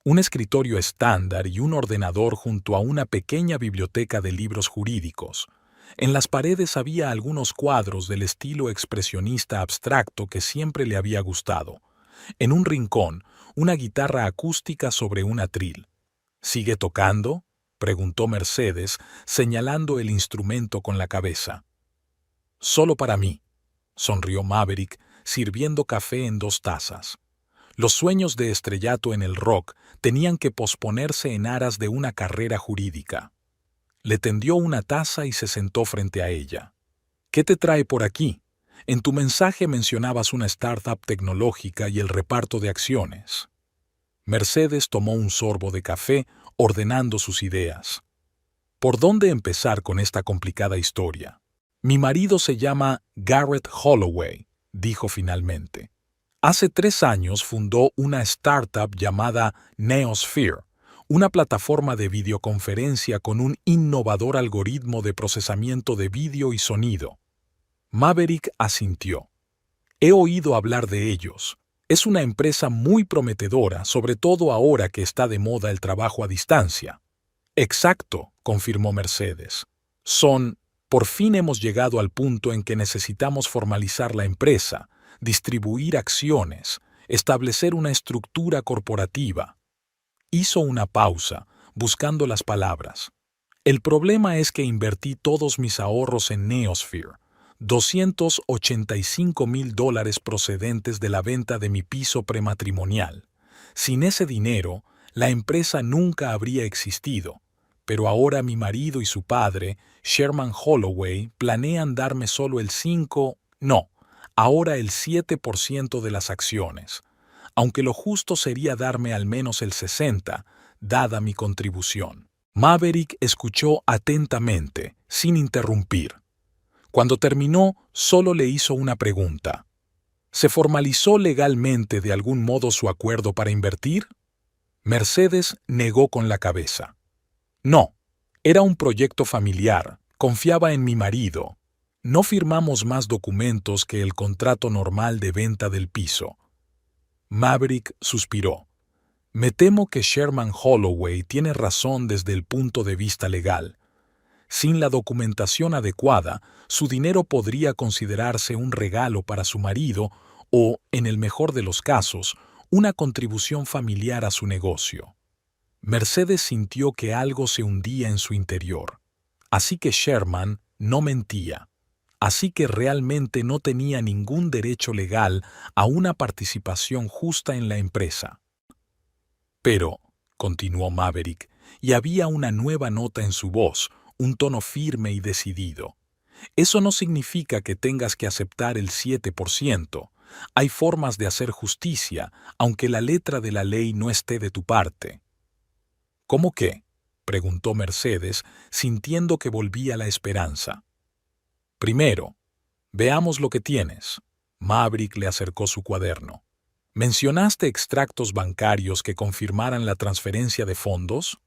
Un escritorio estándar y un ordenador junto a una pequeña biblioteca de libros jurídicos. En las paredes había algunos cuadros del estilo expresionista abstracto que siempre le había gustado. En un rincón, una guitarra acústica sobre un atril. ¿Sigue tocando?, preguntó Mercedes, señalando el instrumento con la cabeza. Solo para mí, sonrió Maverick, sirviendo café en 2 tazas. Los sueños de estrellato en el rock tenían que posponerse en aras de una carrera jurídica. Le tendió una taza y se sentó frente a ella. ¿Qué te trae por aquí? En tu mensaje mencionabas una startup tecnológica y el reparto de acciones. Mercedes tomó un sorbo de café, ordenando sus ideas. ¿Por dónde empezar con esta complicada historia? Mi marido se llama Garrett Holloway, dijo finalmente. Hace 3 años fundó una startup llamada Neosphere, una plataforma de videoconferencia con un innovador algoritmo de procesamiento de vídeo y sonido. Maverick asintió. He oído hablar de ellos. Es una empresa muy prometedora, sobre todo ahora que está de moda el trabajo a distancia. Exacto, confirmó Mercedes. Por fin hemos llegado al punto en que necesitamos formalizar la empresa, distribuir acciones, establecer una estructura corporativa. Hizo una pausa, buscando las palabras. El problema es que invertí todos mis ahorros en Neosphere, $285,000 procedentes de la venta de mi piso prematrimonial. Sin ese dinero, la empresa nunca habría existido, pero ahora mi marido y su padre, Sherman Holloway, planean darme solo el 7% de las acciones, aunque lo justo sería darme al menos el 60%, dada mi contribución. Maverick escuchó atentamente, sin interrumpir. Cuando terminó, solo le hizo una pregunta. ¿Se formalizó legalmente de algún modo su acuerdo para invertir? Mercedes negó con la cabeza. No, era un proyecto familiar, confiaba en mi marido. No firmamos más documentos que el contrato normal de venta del piso. Maverick suspiró. Me temo que Sherman Holloway tiene razón desde el punto de vista legal. Sin la documentación adecuada, su dinero podría considerarse un regalo para su marido o, en el mejor de los casos, una contribución familiar a su negocio. Mercedes sintió que algo se hundía en su interior. Así que Sherman no mentía. Así que realmente no tenía ningún derecho legal a una participación justa en la empresa. Pero, continuó Maverick, y había una nueva nota en su voz, un tono firme y decidido. Eso no significa que tengas que aceptar el 7%. Hay formas de hacer justicia, aunque la letra de la ley no esté de tu parte. ¿Cómo qué?, preguntó Mercedes, sintiendo que volvía la esperanza. Primero, veamos lo que tienes. Maverick le acercó su cuaderno. ¿Mencionaste extractos bancarios que confirmaran la transferencia de fondos?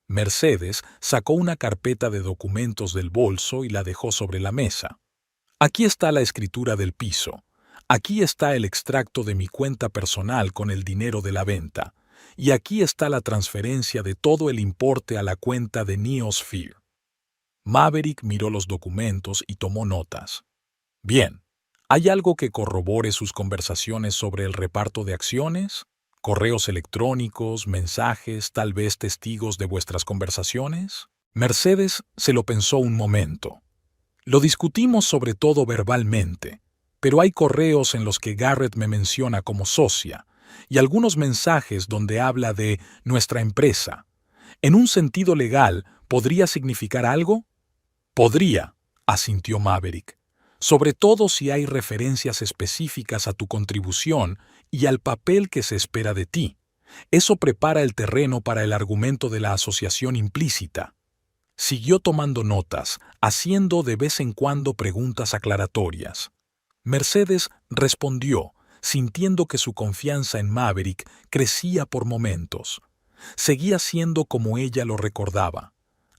Mercedes sacó una carpeta de documentos del bolso y la dejó sobre la mesa. Aquí está la escritura del piso. Aquí está el extracto de mi cuenta personal con el dinero de la venta. Y aquí está la transferencia de todo el importe a la cuenta de Neosphere. Maverick miró los documentos y tomó notas. Bien, ¿hay algo que corrobore sus conversaciones sobre el reparto de acciones? ¿Correos electrónicos, mensajes, tal vez testigos de vuestras conversaciones? Mercedes se lo pensó un momento. Lo discutimos sobre todo verbalmente, pero hay correos en los que Garrett me menciona como socia y algunos mensajes donde habla de nuestra empresa. ¿En un sentido legal podría significar algo? Podría, asintió Maverick. Sobre todo si hay referencias específicas a tu contribución y al papel que se espera de ti. Eso prepara el terreno para el argumento de la asociación implícita. Siguió tomando notas, haciendo de vez en cuando preguntas aclaratorias. Mercedes respondió, sintiendo que su confianza en Maverick crecía por momentos. Seguía siendo como ella lo recordaba,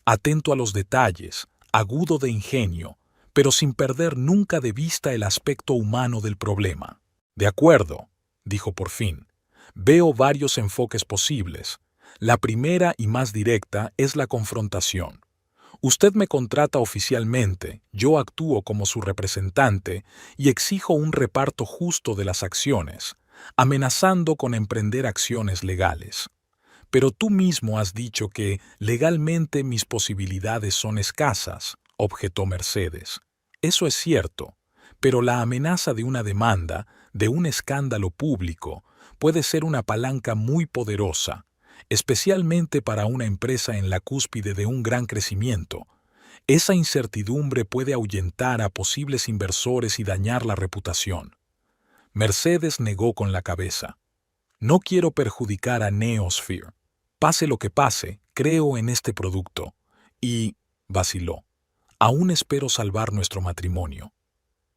atento a los detalles, agudo de ingenio, pero sin perder nunca de vista el aspecto humano del problema. De acuerdo, dijo por fin. Veo varios enfoques posibles. La primera y más directa es la confrontación. Usted me contrata oficialmente, yo actúo como su representante y exijo un reparto justo de las acciones, amenazando con emprender acciones legales. Pero tú mismo has dicho que legalmente mis posibilidades son escasas, objetó Mercedes. Eso es cierto, pero la amenaza de una demanda, de un escándalo público, puede ser una palanca muy poderosa, especialmente para una empresa en la cúspide de un gran crecimiento. Esa incertidumbre puede ahuyentar a posibles inversores y dañar la reputación. Mercedes negó con la cabeza. No quiero perjudicar a Neosphere. Pase lo que pase, creo en este producto. Y, vaciló, aún espero salvar nuestro matrimonio.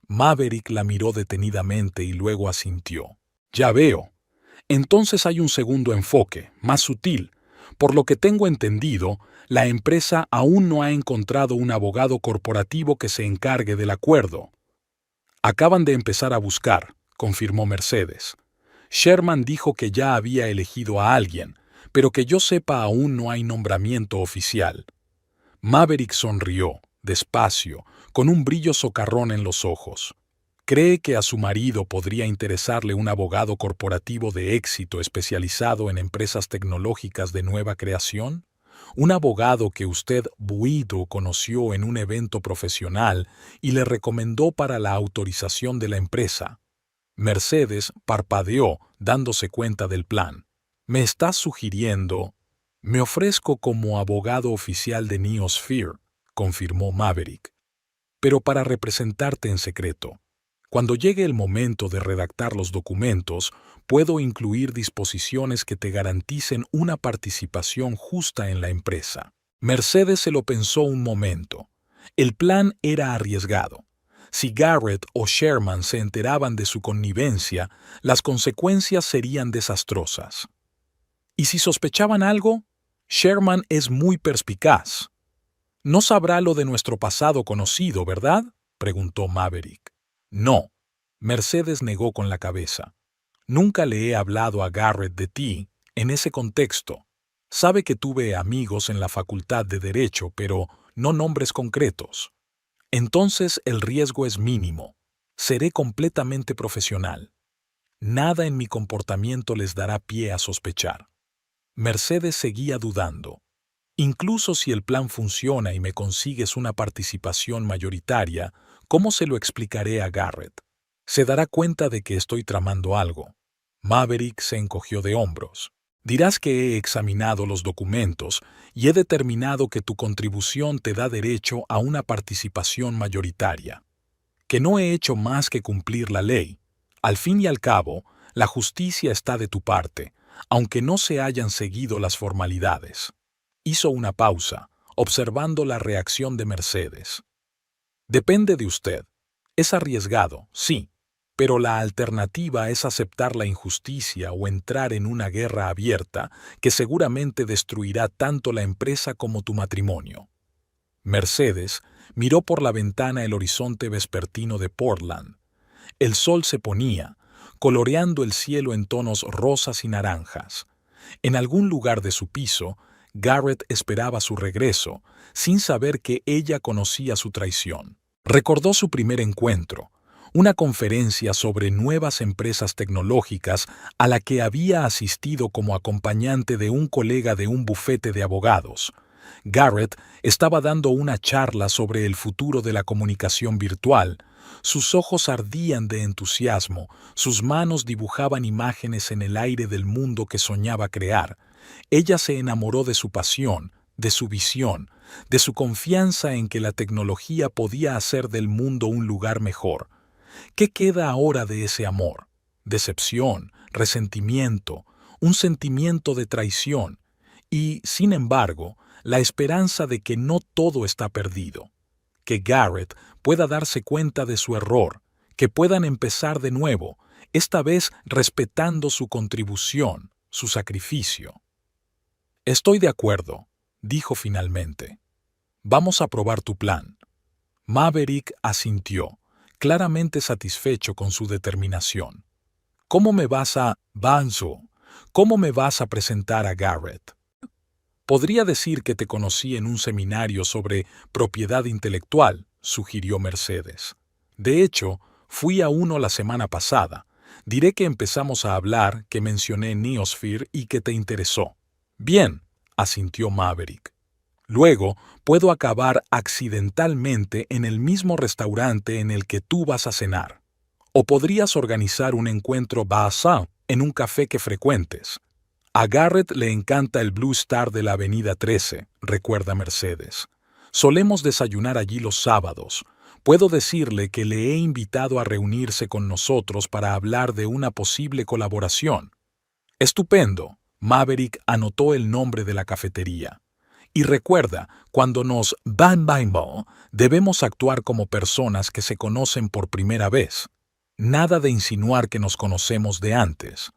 Maverick la miró detenidamente y luego asintió. Ya veo. Entonces hay un segundo enfoque, más sutil. Por lo que tengo entendido, la empresa aún no ha encontrado un abogado corporativo que se encargue del acuerdo. Acaban de empezar a buscar, confirmó Mercedes. Sherman dijo que ya había elegido a alguien, pero que yo sepa aún no hay nombramiento oficial. Maverick sonrió, despacio, con un brillo socarrón en los ojos. ¿Cree que a su marido podría interesarle un abogado corporativo de éxito especializado en empresas tecnológicas de nueva creación? Un abogado que usted, Buido, conoció en un evento profesional y le recomendó para la autorización de la empresa. Mercedes parpadeó, dándose cuenta del plan. ¿Me estás sugiriendo? Me ofrezco como abogado oficial de Neosphere, confirmó Maverick, pero para representarte en secreto. Cuando llegue el momento de redactar los documentos, puedo incluir disposiciones que te garanticen una participación justa en la empresa. Mercedes se lo pensó un momento. El plan era arriesgado. Si Garrett o Sherman se enteraban de su connivencia, las consecuencias serían desastrosas. ¿Y si sospechaban algo? Sherman es muy perspicaz. No sabrá lo de nuestro pasado conocido, ¿verdad?, preguntó Maverick. No. Mercedes negó con la cabeza. Nunca le he hablado a Garrett de ti en ese contexto. Sabe que tuve amigos en la Facultad de Derecho, pero no nombres concretos. Entonces el riesgo es mínimo. Seré completamente profesional. Nada en mi comportamiento les dará pie a sospechar. Mercedes seguía dudando. Incluso si el plan funciona y me consigues una participación mayoritaria, ¿cómo se lo explicaré a Garrett? Se dará cuenta de que estoy tramando algo. Maverick se encogió de hombros. Dirás que he examinado los documentos y he determinado que tu contribución te da derecho a una participación mayoritaria. Que no he hecho más que cumplir la ley. Al fin y al cabo, la justicia está de tu parte, aunque no se hayan seguido las formalidades. Hizo una pausa, observando la reacción de Mercedes. Depende de usted. Es arriesgado, sí, pero la alternativa es aceptar la injusticia o entrar en una guerra abierta que seguramente destruirá tanto la empresa como tu matrimonio. Mercedes miró por la ventana el horizonte vespertino de Portland. El sol se ponía, coloreando el cielo en tonos rosas y naranjas. En algún lugar de su piso, Garrett esperaba su regreso, sin saber que ella conocía su traición. Recordó su primer encuentro, una conferencia sobre nuevas empresas tecnológicas a la que había asistido como acompañante de un colega de un bufete de abogados. Garrett estaba dando una charla sobre el futuro de la comunicación virtual. Sus ojos ardían de entusiasmo, sus manos dibujaban imágenes en el aire del mundo que soñaba crear. Ella se enamoró de su pasión, de su visión, de su confianza en que la tecnología podía hacer del mundo un lugar mejor. ¿Qué queda ahora de ese amor? Decepción, resentimiento, un sentimiento de traición y, sin embargo, la esperanza de que no todo está perdido, que Garrett pueda darse cuenta de su error, que puedan empezar de nuevo, esta vez respetando su contribución, su sacrificio. Estoy de acuerdo, dijo finalmente. Vamos a probar tu plan. Maverick asintió, claramente satisfecho con su determinación. ¿Cómo me vas a...? Banzo, ¿Cómo me vas a presentar a Garrett? Podría decir que te conocí en un seminario sobre propiedad intelectual, sugirió Mercedes. De hecho, fui a uno la semana pasada. Diré que empezamos a hablar, que mencioné Neosphere y que te interesó. Bien, asintió Maverick. Luego, puedo acabar accidentalmente en el mismo restaurante en el que tú vas a cenar. O podrías organizar un encuentro basado en un café que frecuentes. A Garrett le encanta el Blue Star de la Avenida 13, recuerda Mercedes. Solemos desayunar allí los sábados. Puedo decirle que le he invitado a reunirse con nosotros para hablar de una posible colaboración. Estupendo. Maverick anotó el nombre de la cafetería. Y recuerda, cuando nos bambamos, debemos actuar como personas que se conocen por primera vez. Nada de insinuar que nos conocemos de antes.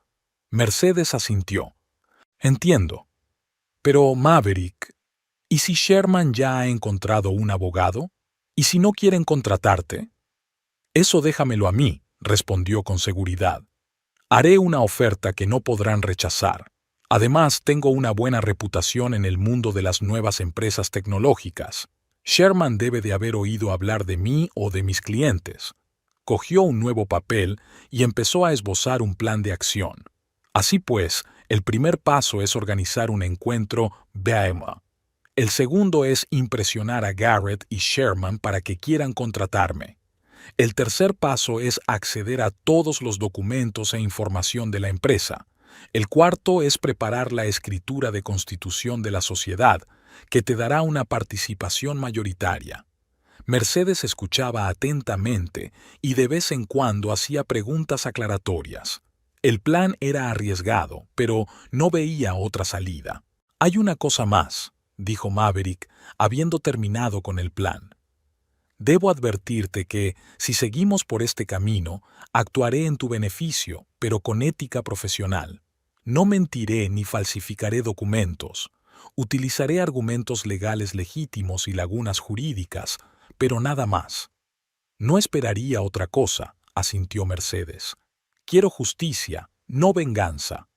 Mercedes asintió. Entiendo. Pero, Maverick, ¿y si Sherman ya ha encontrado un abogado? ¿Y si no quieren contratarte? Eso déjamelo a mí, respondió con seguridad. Haré una oferta que no podrán rechazar. Además, tengo una buena reputación en el mundo de las nuevas empresas tecnológicas. Sherman debe de haber oído hablar de mí o de mis clientes. Cogió un nuevo papel y empezó a esbozar un plan de acción. Así pues, el primer paso es organizar un encuentro BAMA. El segundo es impresionar a Garrett y Sherman para que quieran contratarme. El tercer paso es acceder a todos los documentos e información de la empresa. El cuarto es preparar la escritura de constitución de la sociedad, que te dará una participación mayoritaria. Mercedes escuchaba atentamente y de vez en cuando hacía preguntas aclaratorias. El plan era arriesgado, pero no veía otra salida. Hay una cosa más, dijo Maverick, habiendo terminado con el plan. Debo advertirte que, si seguimos por este camino, actuaré en tu beneficio, pero con ética profesional. No mentiré ni falsificaré documentos. Utilizaré argumentos legales legítimos y lagunas jurídicas, pero nada más. No esperaría otra cosa, asintió Mercedes. Quiero justicia, no venganza.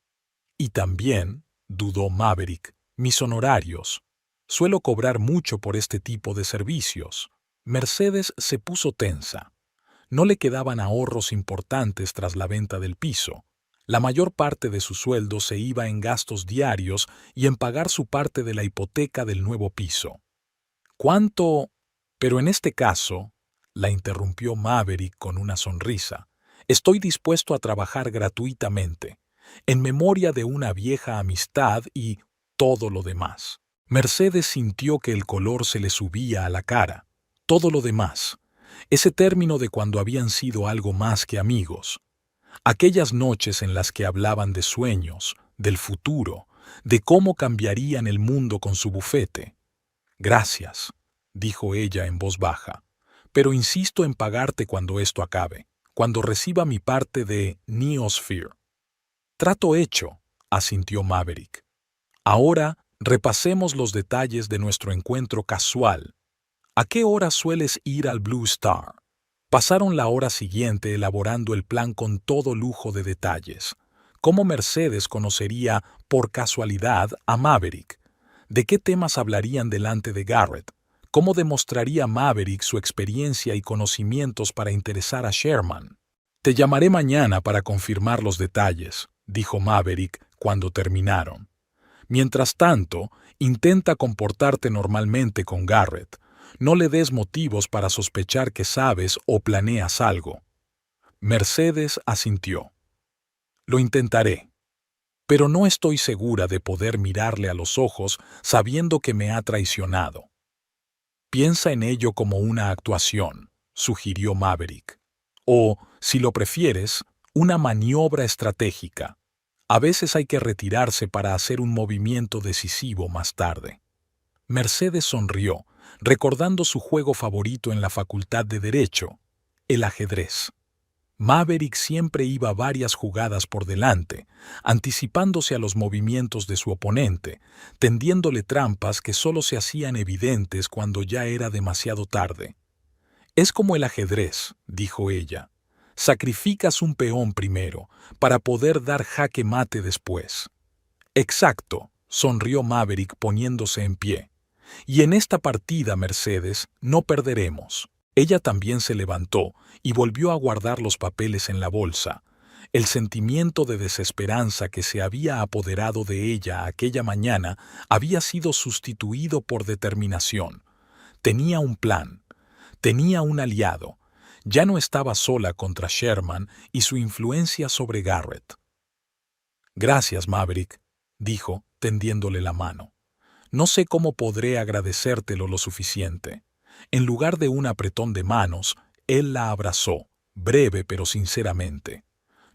Y también, dudó Maverick, mis honorarios. Suelo cobrar mucho por este tipo de servicios. Mercedes se puso tensa. No le quedaban ahorros importantes tras la venta del piso. La mayor parte de su sueldo se iba en gastos diarios y en pagar su parte de la hipoteca del nuevo piso. ¿Cuánto? Pero en este caso, la interrumpió Maverick con una sonrisa. Estoy dispuesto a trabajar gratuitamente, en memoria de una vieja amistad y todo lo demás. Mercedes sintió que el color se le subía a la cara. Todo lo demás. Ese término de cuando habían sido algo más que amigos. Aquellas noches en las que hablaban de sueños, del futuro, de cómo cambiarían el mundo con su bufete. Gracias, dijo ella en voz baja, pero insisto en pagarte cuando esto acabe, cuando reciba mi parte de Neosphere. Trato hecho, asintió Maverick. Ahora repasemos los detalles de nuestro encuentro casual. ¿A qué hora sueles ir al Blue Star? Pasaron la hora siguiente elaborando el plan con todo lujo de detalles. ¿Cómo Mercedes conocería, por casualidad, a Maverick? ¿De qué temas hablarían delante de Garrett? ¿Cómo demostraría Maverick su experiencia y conocimientos para interesar a Sherman? Te llamaré mañana para confirmar los detalles, dijo Maverick cuando terminaron. Mientras tanto, intenta comportarte normalmente con Garrett. No le des motivos para sospechar que sabes o planeas algo. Mercedes asintió. Lo intentaré, pero no estoy segura de poder mirarle a los ojos sabiendo que me ha traicionado. Piensa en ello como una actuación, sugirió Maverick. O, si lo prefieres, una maniobra estratégica. A veces hay que retirarse para hacer un movimiento decisivo más tarde. Mercedes sonrió, recordando su juego favorito en la Facultad de Derecho, el ajedrez. Maverick siempre iba varias jugadas por delante, anticipándose a los movimientos de su oponente, tendiéndole trampas que solo se hacían evidentes cuando ya era demasiado tarde. Es como el ajedrez, dijo ella. Sacrificas un peón primero, para poder dar jaque mate después. Exacto, sonrió Maverick poniéndose en pie. Y en esta partida, Mercedes, no perderemos. Ella también se levantó y volvió a guardar los papeles en la bolsa. El sentimiento de desesperanza que se había apoderado de ella aquella mañana había sido sustituido por determinación. Tenía un plan. Tenía un aliado. Ya no estaba sola contra Sherman y su influencia sobre Garrett. Gracias, Maverick, dijo, tendiéndole la mano. No sé cómo podré agradecértelo lo suficiente. En lugar de un apretón de manos, él la abrazó, breve pero sinceramente.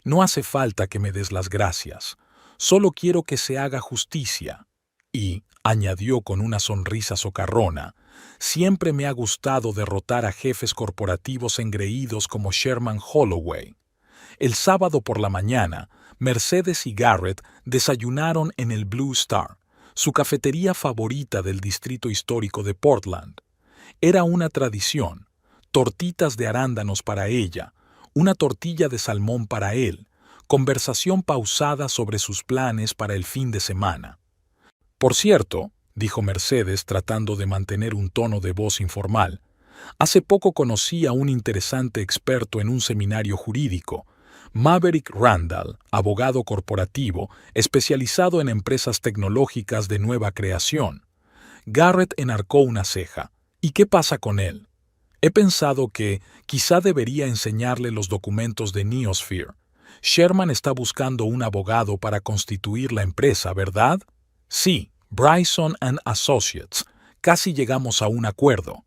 No hace falta que me des las gracias. Solo quiero que se haga justicia. Y, añadió con una sonrisa socarrona, siempre me ha gustado derrotar a jefes corporativos engreídos como Sherman Holloway. El sábado por la mañana, Mercedes y Garrett desayunaron en el Blue Star, su cafetería favorita del distrito histórico de Portland. Era una tradición, tortitas de arándanos para ella, una tortilla de salmón para él, conversación pausada sobre sus planes para el fin de semana. Por cierto, dijo Mercedes tratando de mantener un tono de voz informal, hace poco conocí a un interesante experto en un seminario jurídico, Maverick Randall, abogado corporativo, especializado en empresas tecnológicas de nueva creación. Garrett enarcó una ceja. ¿Y qué pasa con él? He pensado que quizá debería enseñarle los documentos de Neosphere. Sherman está buscando un abogado para constituir la empresa, ¿verdad? Sí, Bryson & Associates. Casi llegamos a un acuerdo.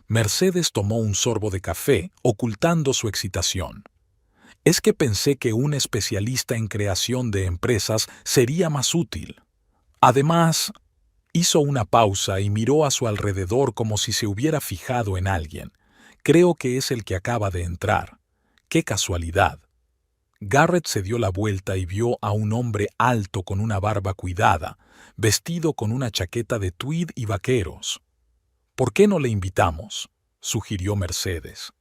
Mercedes tomó un sorbo de café, ocultando su excitación. Es que pensé que un especialista en creación de empresas sería más útil. Además, hizo una pausa y miró a su alrededor como si se hubiera fijado en alguien. Creo que es el que acaba de entrar. ¡Qué casualidad! Garrett se dio la vuelta y vio a un hombre alto con una barba cuidada, vestido con una chaqueta de tweed y vaqueros. ¿Por qué no le invitamos?, sugirió Mercedes.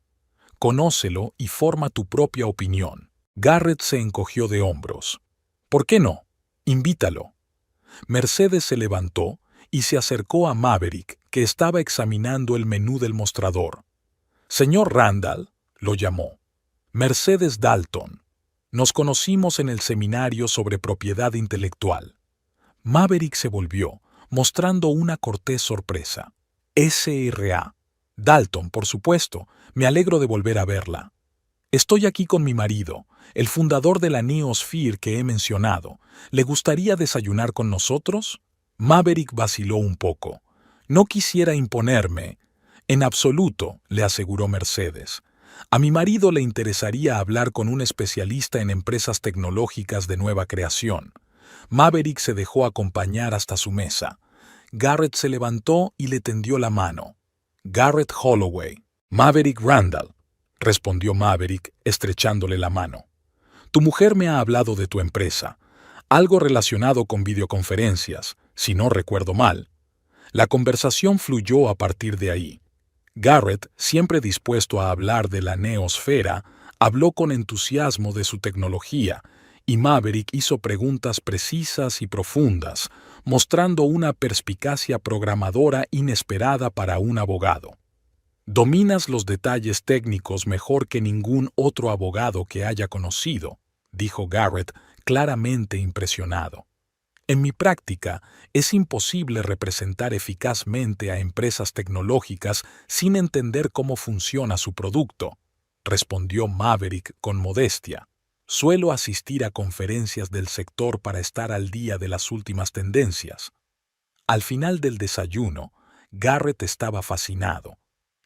Conócelo y forma tu propia opinión. Garrett se encogió de hombros. ¿Por qué no? Invítalo. Mercedes se levantó y se acercó a Maverick, que estaba examinando el menú del mostrador. Señor Randall, lo llamó. Mercedes Dalton. Nos conocimos en el seminario sobre propiedad intelectual. Maverick se volvió, mostrando una cortés sorpresa. S.R.A. Dalton, por supuesto. Me alegro de volver a verla. Estoy aquí con mi marido, el fundador de la Neosphere que he mencionado. ¿Le gustaría desayunar con nosotros? Maverick vaciló un poco. No quisiera imponerme. En absoluto, le aseguró Mercedes. A mi marido le interesaría hablar con un especialista en empresas tecnológicas de nueva creación. Maverick se dejó acompañar hasta su mesa. Garrett se levantó y le tendió la mano. Garrett Holloway. Maverick Randall, respondió Maverick, estrechándole la mano. Tu mujer me ha hablado de tu empresa, algo relacionado con videoconferencias, si no recuerdo mal. La conversación fluyó a partir de ahí. Garrett, siempre dispuesto a hablar de la neosfera, habló con entusiasmo de su tecnología, y Maverick hizo preguntas precisas y profundas, mostrando una perspicacia programadora inesperada para un abogado. Dominas los detalles técnicos mejor que ningún otro abogado que haya conocido, dijo Garrett, claramente impresionado. En mi práctica, es imposible representar eficazmente a empresas tecnológicas sin entender cómo funciona su producto, respondió Maverick con modestia. Suelo asistir a conferencias del sector para estar al día de las últimas tendencias. Al final del desayuno, Garrett estaba fascinado.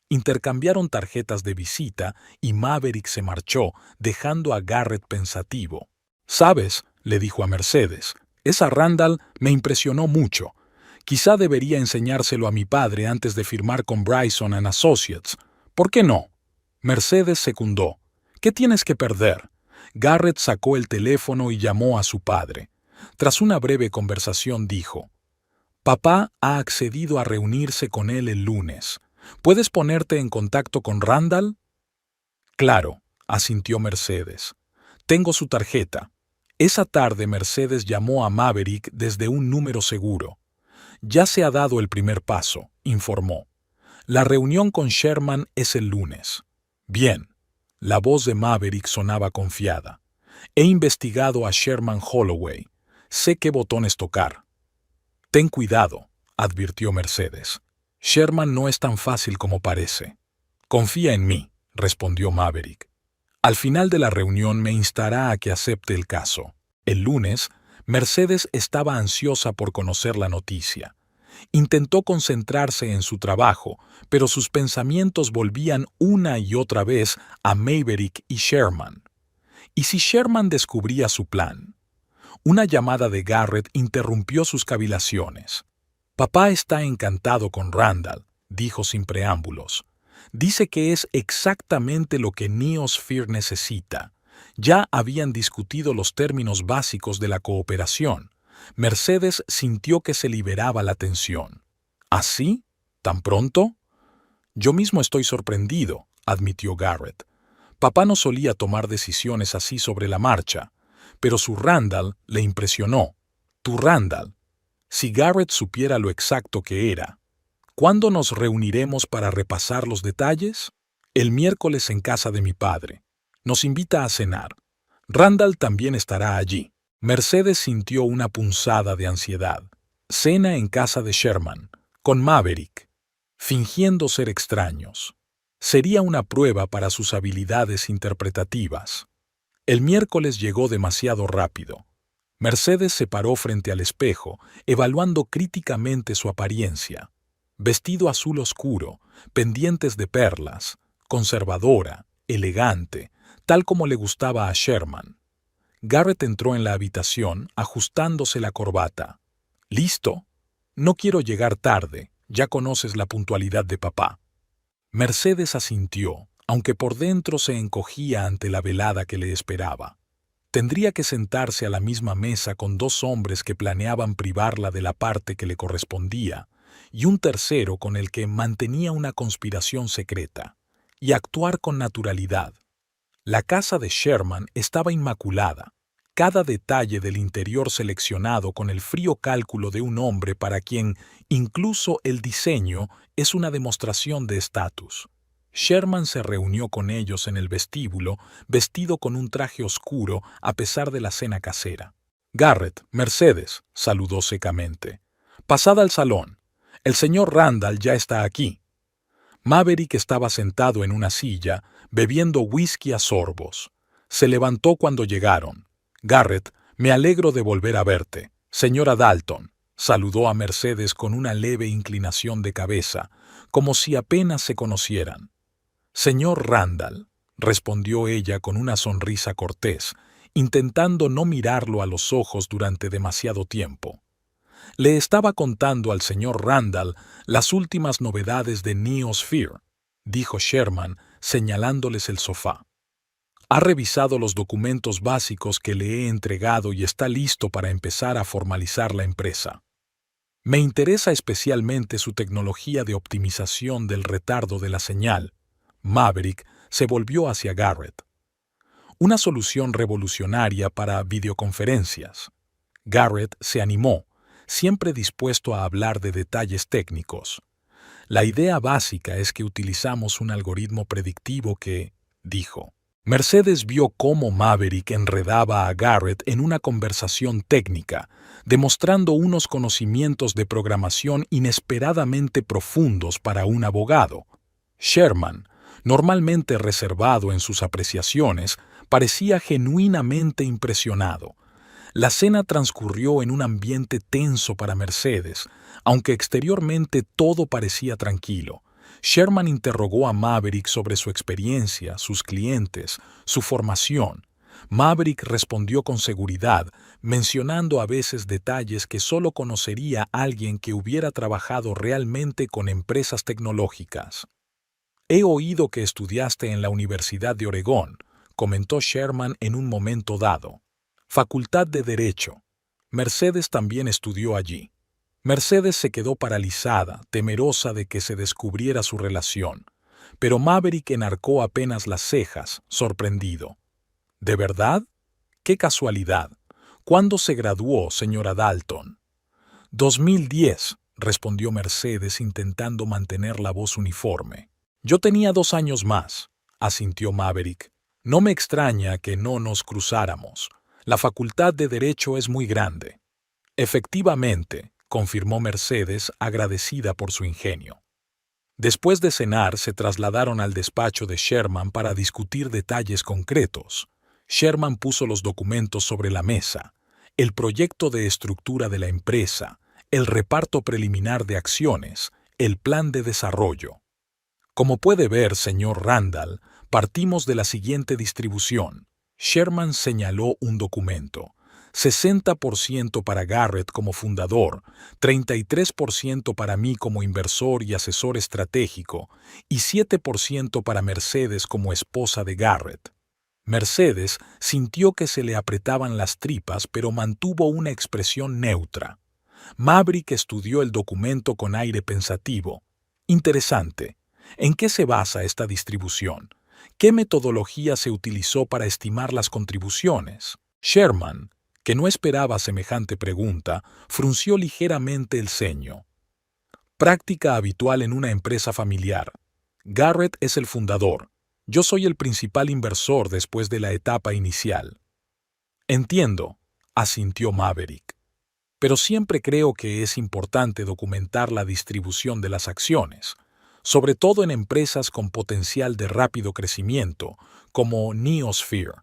Intercambiaron tarjetas de visita y Maverick se marchó, dejando a Garrett pensativo. «¿Sabes?», le dijo a Mercedes, «esa Randall me impresionó mucho. Quizá debería enseñárselo a mi padre antes de firmar con Bryson & Associates. ¿Por qué no?». Mercedes secundó. «¿Qué tienes que perder?». Garrett sacó el teléfono y llamó a su padre. Tras una breve conversación dijo, «Papá ha accedido a reunirse con él el lunes. ¿Puedes ponerte en contacto con Randall?». «Claro», asintió Mercedes. Tengo su tarjeta. Esa tarde Mercedes llamó a Maverick desde un número seguro. Ya se ha dado el primer paso, informó. La reunión con Sherman es el lunes. Bien. La voz de Maverick sonaba confiada. He investigado a Sherman Holloway. Sé qué botones tocar. Ten cuidado, advirtió Mercedes. Sherman no es tan fácil como parece. Confía en mí, respondió Maverick. Al final de la reunión me instará a que acepte el caso. El lunes, Mercedes estaba ansiosa por conocer la noticia. Intentó concentrarse en su trabajo, pero sus pensamientos volvían una y otra vez a Maverick y Sherman. ¿Y si Sherman descubría su plan? Una llamada de Garrett interrumpió sus cavilaciones. Papá está encantado con Randall, dijo sin preámbulos. Dice que es exactamente lo que Neosphere necesita. Ya habían discutido los términos básicos de la cooperación. Mercedes sintió que se liberaba la tensión. ¿Así? ¿Tan pronto? Yo mismo estoy sorprendido, admitió Garrett. Papá no solía tomar decisiones así sobre la marcha, pero su Randall le impresionó. Tu Randall. Si Garrett supiera lo exacto que era. ¿Cuándo nos reuniremos para repasar los detalles? El miércoles en casa de mi padre. Nos invita a cenar. Randall también estará allí. Mercedes sintió una punzada de ansiedad. Cena en casa de Sherman, con Maverick, fingiendo ser extraños. Sería una prueba para sus habilidades interpretativas. El miércoles llegó demasiado rápido. Mercedes se paró frente al espejo, evaluando críticamente su apariencia. Vestido azul oscuro, pendientes de perlas, conservadora, elegante, tal como le gustaba a Sherman. Garrett entró en la habitación, ajustándose la corbata. ¿Listo? No quiero llegar tarde, ya conoces la puntualidad de papá. Mercedes asintió, aunque por dentro se encogía ante la velada que le esperaba. Tendría que sentarse a la misma mesa con dos hombres que planeaban privarla de la parte que le correspondía, y un tercero con el que mantenía una conspiración secreta, y actuar con naturalidad. La casa de Sherman estaba inmaculada, cada detalle del interior seleccionado con el frío cálculo de un hombre para quien incluso el diseño es una demostración de estatus. Sherman se reunió con ellos en el vestíbulo, vestido con un traje oscuro a pesar de la cena casera. Garrett, Mercedes, saludó secamente. Pasad al salón. El señor Randall ya está aquí. Maverick estaba sentado en una silla, bebiendo whisky a sorbos. Se levantó cuando llegaron. Garrett, me alegro de volver a verte. Señora Dalton, saludó a Mercedes con una leve inclinación de cabeza, como si apenas se conocieran. Señor Randall, respondió ella con una sonrisa cortés, intentando no mirarlo a los ojos durante demasiado tiempo. Le estaba contando al señor Randall las últimas novedades de Neosphere, dijo Sherman, señalándoles el sofá. Ha revisado los documentos básicos que le he entregado y está listo para empezar a formalizar la empresa. Me interesa especialmente su tecnología de optimización del retardo de la señal. Maverick se volvió hacia Garrett. Una solución revolucionaria para videoconferencias. Garrett se animó, siempre dispuesto a hablar de detalles técnicos. La idea básica es que utilizamos un algoritmo predictivo que, dijo. Mercedes vio cómo Maverick enredaba a Garrett en una conversación técnica, demostrando unos conocimientos de programación inesperadamente profundos para un abogado. Sherman, normalmente reservado en sus apreciaciones, parecía genuinamente impresionado. La cena transcurrió en un ambiente tenso para Mercedes, aunque exteriormente todo parecía tranquilo. Sherman interrogó a Maverick sobre su experiencia, sus clientes, su formación. Maverick respondió con seguridad, mencionando a veces detalles que solo conocería alguien que hubiera trabajado realmente con empresas tecnológicas. He oído que estudiaste en la Universidad de Oregón, comentó Sherman en un momento dado. Facultad de Derecho. Mercedes también estudió allí. Mercedes se quedó paralizada, temerosa de que se descubriera su relación. pero Maverick enarcó apenas las cejas, sorprendido. ¿De verdad? ¡Qué casualidad! ¿Cuándo se graduó, señora Dalton? 2010, respondió Mercedes intentando mantener la voz uniforme. Yo tenía 2 años más, asintió Maverick. No me extraña que no nos cruzáramos. La facultad de Derecho es muy grande. Efectivamente, confirmó Mercedes, agradecida por su ingenio. Después de cenar, se trasladaron al despacho de Sherman para discutir detalles concretos. Sherman puso los documentos sobre la mesa, el proyecto de estructura de la empresa, el reparto preliminar de acciones, el plan de desarrollo. Como puede ver, señor Randall, partimos de la siguiente distribución. Sherman señaló un documento. 60% para Garrett como fundador, 33% para mí como inversor y asesor estratégico y 7% para Mercedes como esposa de Garrett. Mercedes sintió que se le apretaban las tripas, pero mantuvo una expresión neutra. Maverick estudió el documento con aire pensativo. Interesante. ¿En qué se basa esta distribución? ¿Qué metodología se utilizó para estimar las contribuciones? Sherman, que no esperaba semejante pregunta, frunció ligeramente el ceño. Práctica habitual en una empresa familiar. Garrett es el fundador. Yo soy el principal inversor después de la etapa inicial. Entiendo, asintió Maverick. Pero siempre creo que es importante documentar la distribución de las acciones, sobre todo en empresas con potencial de rápido crecimiento, como Neosphere.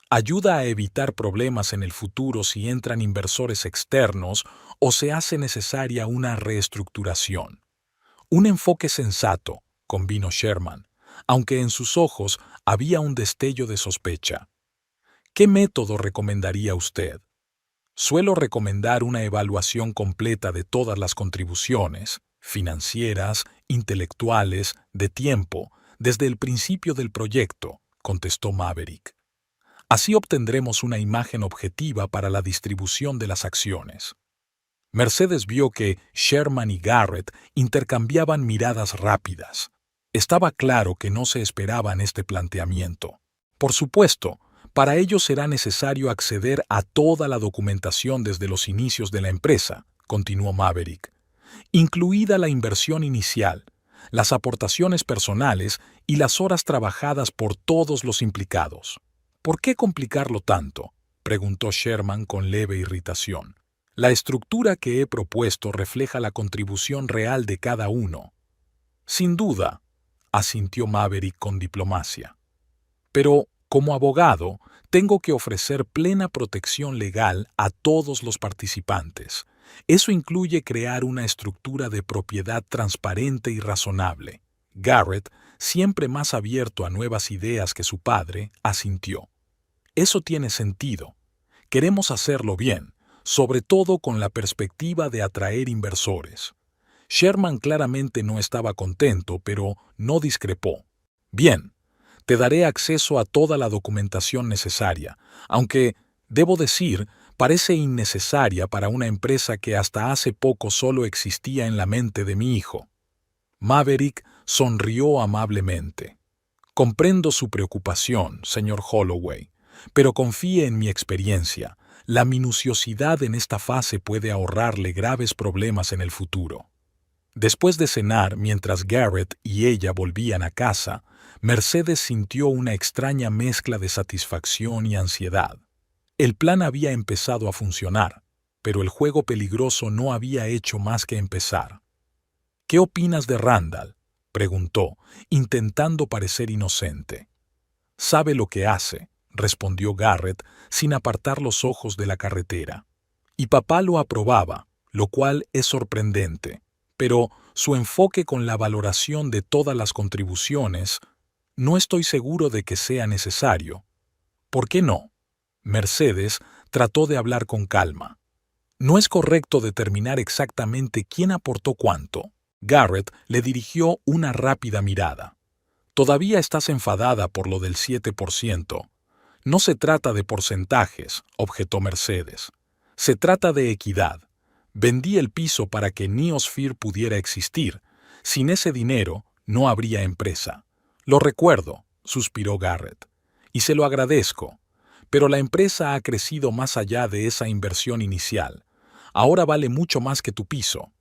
Ayuda a evitar problemas en el futuro si entran inversores externos o se hace necesaria una reestructuración. Un enfoque sensato, convino Sherman, aunque en sus ojos había un destello de sospecha. ¿Qué método recomendaría usted? Suelo recomendar una evaluación completa de todas las contribuciones, financieras, intelectuales, de tiempo, desde el principio del proyecto, contestó Maverick. Así obtendremos una imagen objetiva para la distribución de las acciones. Mercedes vio que Sherman y Garrett intercambiaban miradas rápidas. Estaba claro que no se esperaban este planteamiento. Por supuesto, para ello será necesario acceder a toda la documentación desde los inicios de la empresa, continuó Maverick, incluida la inversión inicial, las aportaciones personales y las horas trabajadas por todos los implicados. ¿Por qué complicarlo tanto?, preguntó Sherman con leve irritación. La estructura que he propuesto refleja la contribución real de cada uno. Sin duda, asintió Maverick con diplomacia. Pero, como abogado, tengo que ofrecer plena protección legal a todos los participantes. Eso incluye crear una estructura de propiedad transparente y razonable. Garrett, siempre más abierto a nuevas ideas que su padre, asintió. Eso tiene sentido. Queremos hacerlo bien, sobre todo con la perspectiva de atraer inversores. Sherman claramente no estaba contento, pero no discrepó. Bien, te daré acceso a toda la documentación necesaria, aunque, debo decir, parece innecesaria para una empresa que hasta hace poco solo existía en la mente de mi hijo. Maverick sonrió amablemente. Comprendo su preocupación, señor Holloway, pero confíe en mi experiencia. La minuciosidad en esta fase puede ahorrarle graves problemas en el futuro. Después de cenar, mientras Garrett y ella volvían a casa, Mercedes sintió una extraña mezcla de satisfacción y ansiedad. El plan había empezado a funcionar, pero el juego peligroso no había hecho más que empezar. ¿Qué opinas de Randall?, preguntó, intentando parecer inocente. Sabe lo que hace, respondió Garrett sin apartar los ojos de la carretera. Y papá lo aprobaba, lo cual es sorprendente, pero su enfoque con la valoración de todas las contribuciones, no estoy seguro de que sea necesario. ¿Por qué no? Mercedes trató de hablar con calma. No es correcto determinar exactamente quién aportó cuánto. Garrett le dirigió una rápida mirada. Todavía estás enfadada por lo del 7%. No se trata de porcentajes, objetó Mercedes. Se trata de equidad. Vendí el piso para que Neosphere pudiera existir. Sin ese dinero, no habría empresa. Lo recuerdo, suspiró Garrett, y se lo agradezco, pero la empresa ha crecido más allá de esa inversión inicial. Ahora vale mucho más que tu piso.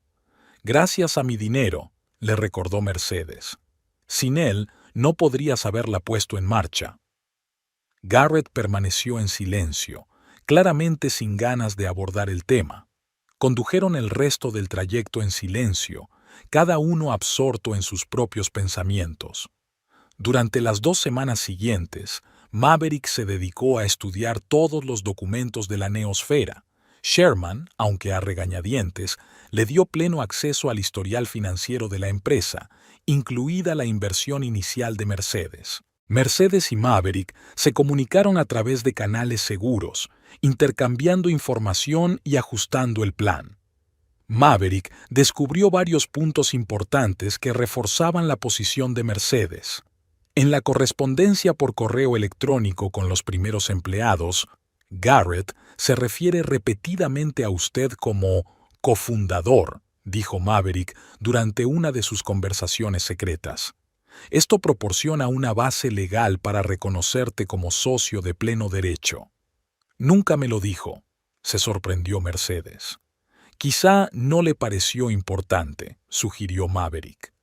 Gracias a mi dinero, le recordó Mercedes. Sin él, no podrías haberla puesto en marcha. Garrett permaneció en silencio, claramente sin ganas de abordar el tema. Condujeron el resto del trayecto en silencio, cada uno absorto en sus propios pensamientos. Durante las 2 semanas siguientes, Maverick se dedicó a estudiar todos los documentos de la neosfera. Sherman, aunque a regañadientes, le dio pleno acceso al historial financiero de la empresa, incluida la inversión inicial de Mercedes. Mercedes y Maverick se comunicaron a través de canales seguros, intercambiando información y ajustando el plan. Maverick descubrió varios puntos importantes que reforzaban la posición de Mercedes. En la correspondencia por correo electrónico con los primeros empleados, Garrett se refiere repetidamente a usted como cofundador, dijo Maverick durante una de sus conversaciones secretas. Esto proporciona una base legal para reconocerte como socio de pleno derecho. Nunca me lo dijo, se sorprendió Mercedes. Quizá no le pareció importante, sugirió Maverick.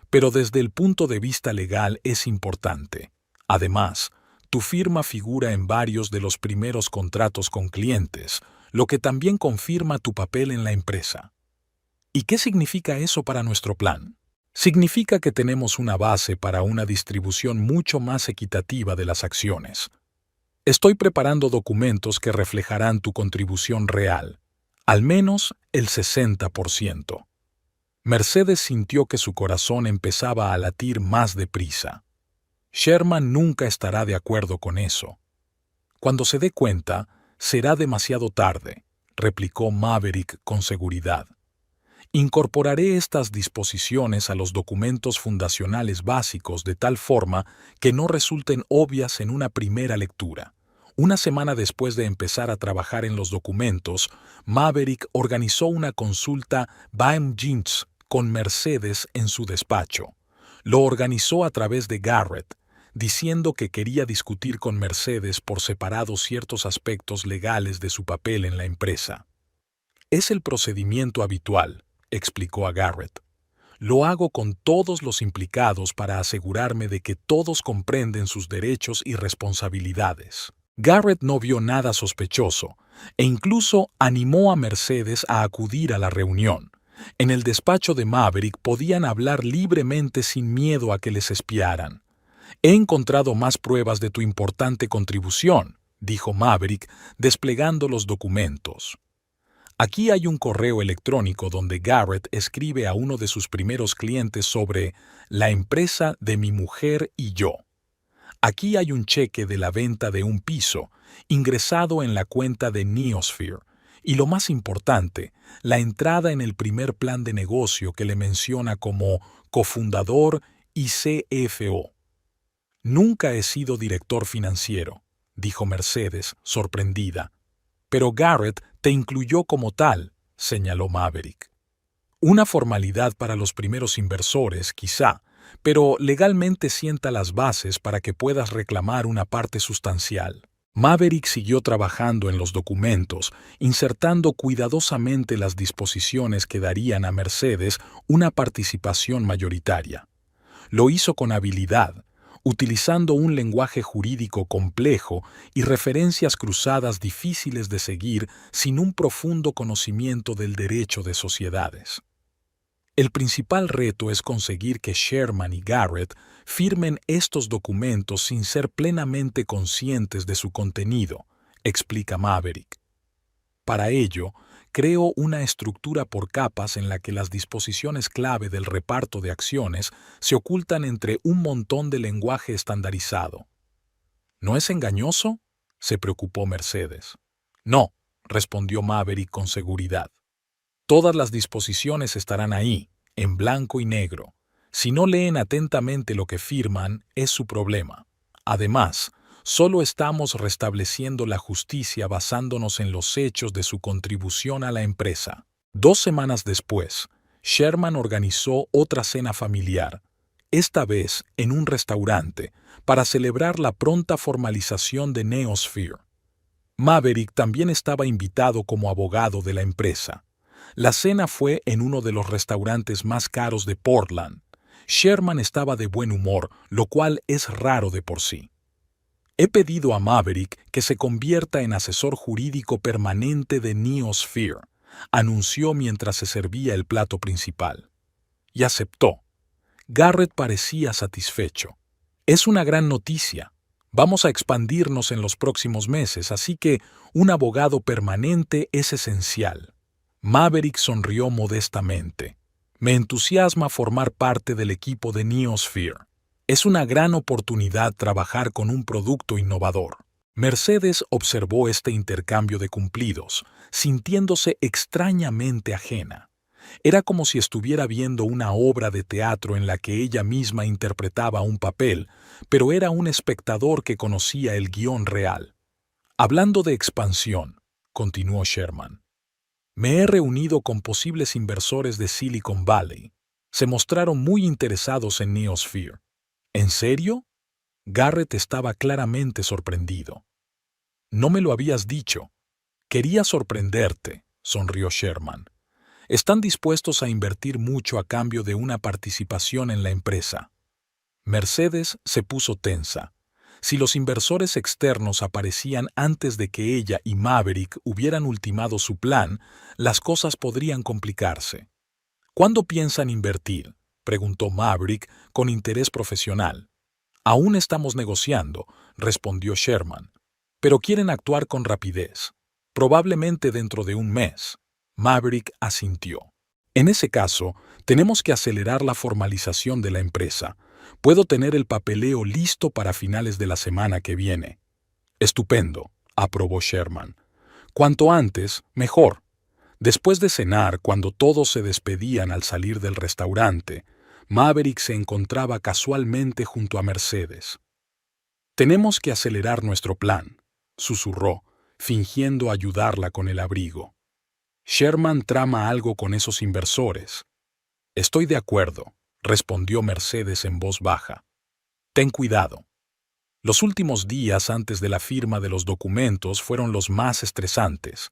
Pero desde el punto de vista legal es importante. Además, tu firma figura en varios de los primeros contratos con clientes, lo que también confirma tu papel en la empresa. ¿Y qué significa eso para nuestro plan? Significa que tenemos una base para una distribución mucho más equitativa de las acciones. Estoy preparando documentos que reflejarán tu contribución real, al menos el 60%. Mercedes sintió que su corazón empezaba a latir más deprisa. Sherman nunca estará de acuerdo con eso. Cuando se dé cuenta, será demasiado tarde, replicó Maverick con seguridad. Incorporaré estas disposiciones a los documentos fundacionales básicos de tal forma que no resulten obvias en una primera lectura. Una semana después de empezar a trabajar en los documentos, Maverick organizó una consulta behind scenes con Mercedes en su despacho. Lo organizó a través de Garrett, diciendo que quería discutir con Mercedes por separado ciertos aspectos legales de su papel en la empresa. Es el procedimiento habitual, explicó a Garrett. Lo hago con todos los implicados para asegurarme de que todos comprenden sus derechos y responsabilidades. Garrett no vio nada sospechoso e incluso animó a Mercedes a acudir a la reunión. En el despacho de Maverick podían hablar libremente sin miedo a que les espiaran. He encontrado más pruebas de tu importante contribución, dijo Maverick, desplegando los documentos. Aquí hay un correo electrónico donde Garrett escribe a uno de sus primeros clientes sobre la empresa de mi mujer y yo. Aquí hay un cheque de la venta de un piso, ingresado en la cuenta de Neosphere, y lo más importante, la entrada en el primer plan de negocio que le menciona como cofundador y CFO. Nunca he sido director financiero, dijo Mercedes, sorprendida. Pero Garrett te incluyó como tal, señaló Maverick. Una formalidad para los primeros inversores, quizá, pero legalmente sienta las bases para que puedas reclamar una parte sustancial. Maverick siguió trabajando en los documentos, insertando cuidadosamente las disposiciones que darían a Mercedes una participación mayoritaria. Lo hizo con habilidad, utilizando un lenguaje jurídico complejo y referencias cruzadas difíciles de seguir sin un profundo conocimiento del derecho de sociedades. El principal reto es conseguir que Sherman y Garrett firmen estos documentos sin ser plenamente conscientes de su contenido, explica Maverick. Para ello, creo una estructura por capas en la que las disposiciones clave del reparto de acciones se ocultan entre un montón de lenguaje estandarizado. ¿No es engañoso?, se preocupó Mercedes. No, respondió Maverick con seguridad. Todas las disposiciones estarán ahí, en blanco y negro. Si no leen atentamente lo que firman, es su problema. Además, solo estamos restableciendo la justicia basándonos en los hechos de su contribución a la empresa. 2 semanas después, Sherman organizó otra cena familiar. esta vez en un restaurante, para celebrar la pronta formalización de Neosphere. Maverick también estaba invitado como abogado de la empresa. La cena fue en uno de los restaurantes más caros de Portland. Sherman estaba de buen humor, lo cual es raro de por sí. He pedido a Maverick que se convierta en asesor jurídico permanente de Neosphere, anunció mientras se servía el plato principal. Y aceptó. Garrett parecía satisfecho. Es una gran noticia. Vamos a expandirnos en los próximos meses, así que un abogado permanente es esencial. Maverick sonrió modestamente. Me entusiasma formar parte del equipo de Neosphere. Es una gran oportunidad trabajar con un producto innovador. Mercedes observó este intercambio de cumplidos, sintiéndose extrañamente ajena. Era como si estuviera viendo una obra de teatro en la que ella misma interpretaba un papel, pero era un espectador que conocía el guión real. Hablando de expansión, continuó Sherman, me he reunido con posibles inversores de Silicon Valley. Se mostraron muy interesados en Neosphere. ¿En serio? Garrett estaba claramente sorprendido. No me lo habías dicho. Quería sorprenderte, sonrió Sherman. Están dispuestos a invertir mucho a cambio de una participación en la empresa. Mercedes se puso tensa. Si los inversores externos aparecían antes de que ella y Maverick hubieran ultimado su plan, las cosas podrían complicarse. ¿Cuándo piensan invertir?, preguntó Maverick con interés profesional. Aún estamos negociando, respondió Sherman. Pero quieren actuar con rapidez. Probablemente dentro de un mes. Maverick asintió. En ese caso, tenemos que acelerar la formalización de la empresa. Puedo tener el papeleo listo para finales de la semana que viene. Estupendo, aprobó Sherman. Cuanto antes, mejor. Después de cenar, cuando todos se despedían al salir del restaurante, Maverick se encontraba casualmente junto a Mercedes. Tenemos que acelerar nuestro plan, susurró, fingiendo ayudarla con el abrigo. Sherman trama algo con esos inversores. Estoy de acuerdo, respondió Mercedes en voz baja. Ten cuidado. Los últimos días antes de la firma de los documentos fueron los más estresantes.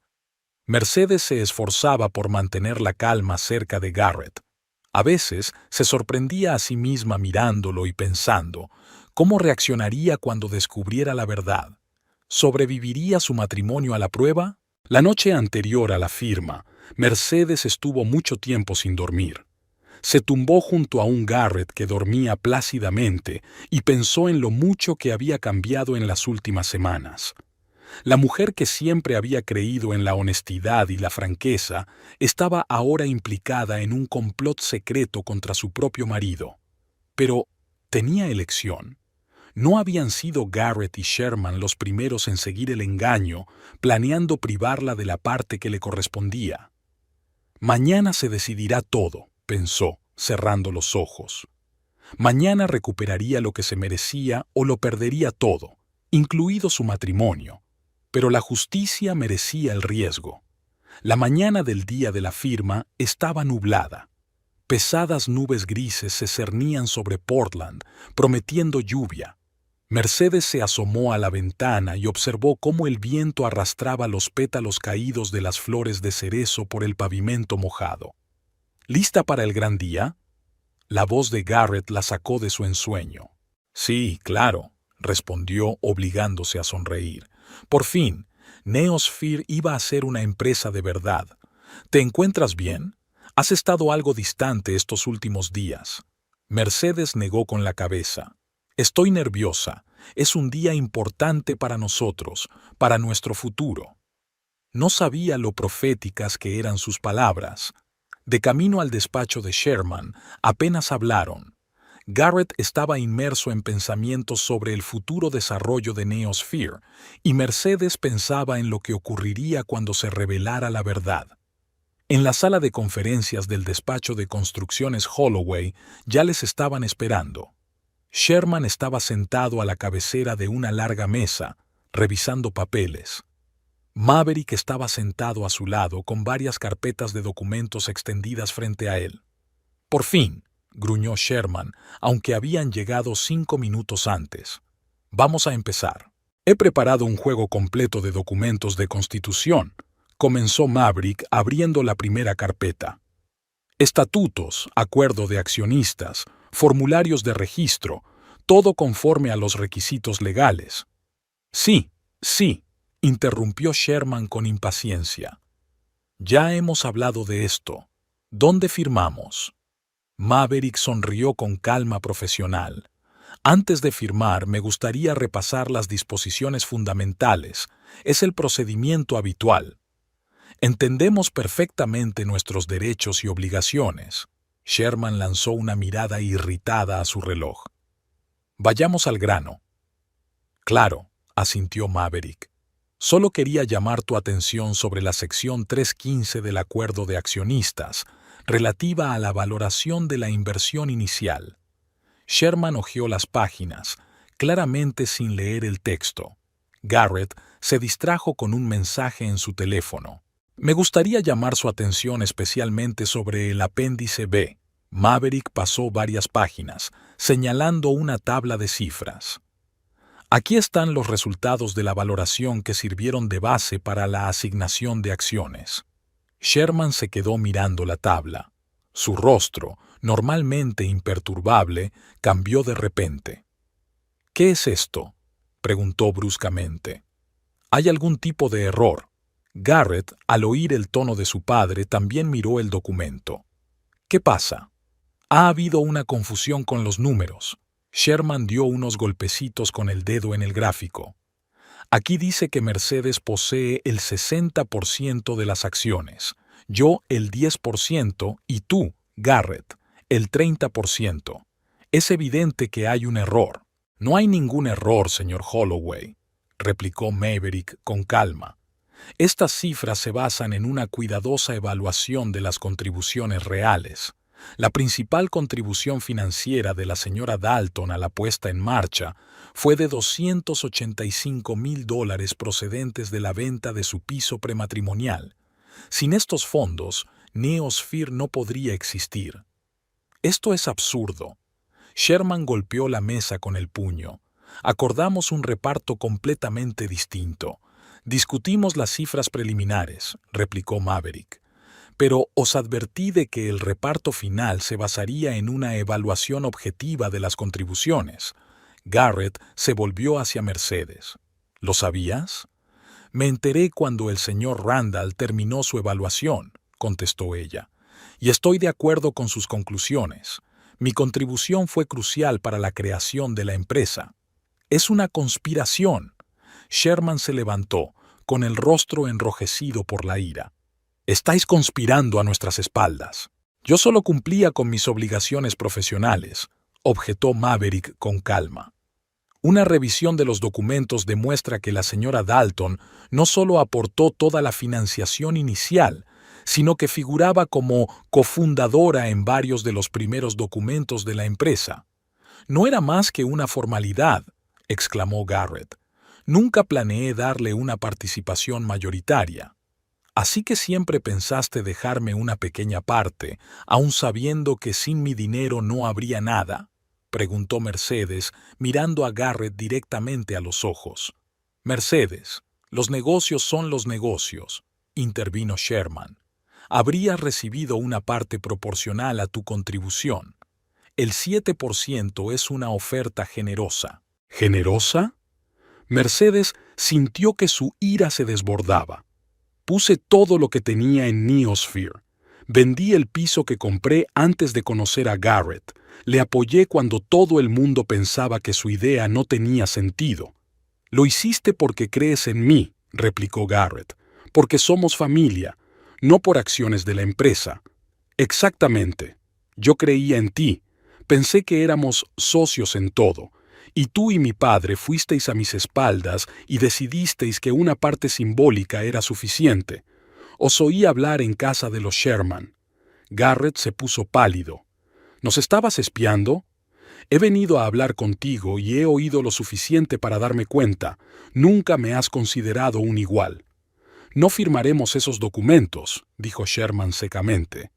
Mercedes se esforzaba por mantener la calma cerca de Garrett. A veces se sorprendía a sí misma mirándolo y pensando, ¿cómo reaccionaría cuando descubriera la verdad? ¿Sobreviviría su matrimonio a la prueba? La noche anterior a la firma, Mercedes estuvo mucho tiempo sin dormir. Se tumbó junto a un Garrett que dormía plácidamente y pensó en lo mucho que había cambiado en las últimas semanas. La mujer que siempre había creído en la honestidad y la franqueza estaba ahora implicada en un complot secreto contra su propio marido. Pero tenía elección. ¿No habían sido Garrett y Sherman los primeros en seguir el engaño, planeando privarla de la parte que le correspondía? Mañana se decidirá todo, pensó, cerrando los ojos. Mañana recuperaría lo que se merecía o lo perdería todo, incluido su matrimonio. Pero la justicia merecía el riesgo. La mañana del día de la firma estaba nublada. Pesadas nubes grises se cernían sobre Portland, prometiendo lluvia. Mercedes se asomó a la ventana y observó cómo el viento arrastraba los pétalos caídos de las flores de cerezo por el pavimento mojado. ¿Lista para el gran día? La voz de Garrett la sacó de su ensueño. Sí, claro, respondió obligándose a sonreír. Por fin, Neosphere iba a ser una empresa de verdad. ¿Te encuentras bien? Has estado algo distante estos últimos días. Mercedes negó con la cabeza. Estoy nerviosa. Es un día importante para nosotros, para nuestro futuro. No sabía lo proféticas que eran sus palabras. De camino al despacho de Sherman, apenas hablaron. Garrett estaba inmerso en pensamientos sobre el futuro desarrollo de Neosphere, y Mercedes pensaba en lo que ocurriría cuando se revelara la verdad. En la sala de conferencias del despacho de construcciones Holloway ya les estaban esperando. Sherman estaba sentado a la cabecera de una larga mesa, revisando papeles. Maverick estaba sentado a su lado con varias carpetas de documentos extendidas frente a él. Por fin, gruñó Sherman, aunque habían llegado 5 minutos antes. Vamos a empezar. He preparado un juego completo de documentos de constitución, comenzó Maverick abriendo la primera carpeta. Estatutos, acuerdo de accionistas, formularios de registro, todo conforme a los requisitos legales. Sí, interrumpió Sherman con impaciencia. Ya hemos hablado de esto. ¿Dónde firmamos? Maverick sonrió con calma profesional. Antes de firmar, me gustaría repasar las disposiciones fundamentales. Es el procedimiento habitual. Entendemos perfectamente nuestros derechos y obligaciones. Sherman lanzó una mirada irritada a su reloj. Vayamos al grano. Claro, asintió Maverick. Solo quería llamar tu atención sobre la sección 315 del acuerdo de accionistas, relativa a la valoración de la inversión inicial. Sherman hojeó las páginas, claramente sin leer el texto. Garrett se distrajo con un mensaje en su teléfono. Me gustaría llamar su atención especialmente sobre el apéndice B. Maverick pasó varias páginas, señalando una tabla de cifras. Aquí están los resultados de la valoración que sirvieron de base para la asignación de acciones. Sherman se quedó mirando la tabla. Su rostro, normalmente imperturbable, cambió de repente. ¿Qué es esto?, preguntó bruscamente. ¿Hay algún tipo de error? Garrett, al oír el tono de su padre, también miró el documento. ¿Qué pasa? Ha habido una confusión con los números. Sherman dio unos golpecitos con el dedo en el gráfico. Aquí dice que Mercedes posee el 60% de las acciones, yo el 10% y tú, Garrett, el 30%. Es evidente que hay un error. No hay ningún error, señor Holloway, replicó Maverick con calma. Estas cifras se basan en una cuidadosa evaluación de las contribuciones reales. La principal contribución financiera de la señora Dalton a la puesta en marcha fue de $285,000 procedentes de la venta de su piso prematrimonial. Sin estos fondos, Neosphere no podría existir. Esto es absurdo. Sherman golpeó la mesa con el puño. Acordamos un reparto completamente distinto. Discutimos las cifras preliminares, replicó Maverick. Pero os advertí de que el reparto final se basaría en una evaluación objetiva de las contribuciones. Garrett se volvió hacia Mercedes. ¿Lo sabías? Me enteré cuando el señor Randall terminó su evaluación, contestó ella, y estoy de acuerdo con sus conclusiones. Mi contribución fue crucial para la creación de la empresa. Es una conspiración. Sherman se levantó, con el rostro enrojecido por la ira. Estáis conspirando a nuestras espaldas. Yo solo cumplía con mis obligaciones profesionales, objetó Maverick con calma. Una revisión de los documentos demuestra que la señora Dalton no solo aportó toda la financiación inicial, sino que figuraba como cofundadora en varios de los primeros documentos de la empresa. No era más que una formalidad, exclamó Garrett. Nunca planeé darle una participación mayoritaria. Así que siempre pensaste dejarme una pequeña parte, aun sabiendo que sin mi dinero no habría nada, preguntó Mercedes, mirando a Garrett directamente a los ojos. Mercedes, los negocios son los negocios, intervino Sherman. Habrías recibido una parte proporcional a tu contribución. El 7% es una oferta generosa. ¿Generosa? Mercedes sintió que su ira se desbordaba. Puse todo lo que tenía en Neosphere. Vendí el piso que compré antes de conocer a Garrett. Le apoyé cuando todo el mundo pensaba que su idea no tenía sentido. Lo hiciste porque crees en mí, replicó Garrett, porque somos familia, no por acciones de la empresa. Exactamente. Yo creía en ti. Pensé que éramos socios en todo. Y tú y mi padre fuisteis a mis espaldas y decidisteis que una parte simbólica era suficiente. Os oí hablar en casa de los Sherman. Garrett se puso pálido. ¿Nos estabas espiando? He venido a hablar contigo y he oído lo suficiente para darme cuenta. Nunca me has considerado un igual. No firmaremos esos documentos, dijo Sherman secamente.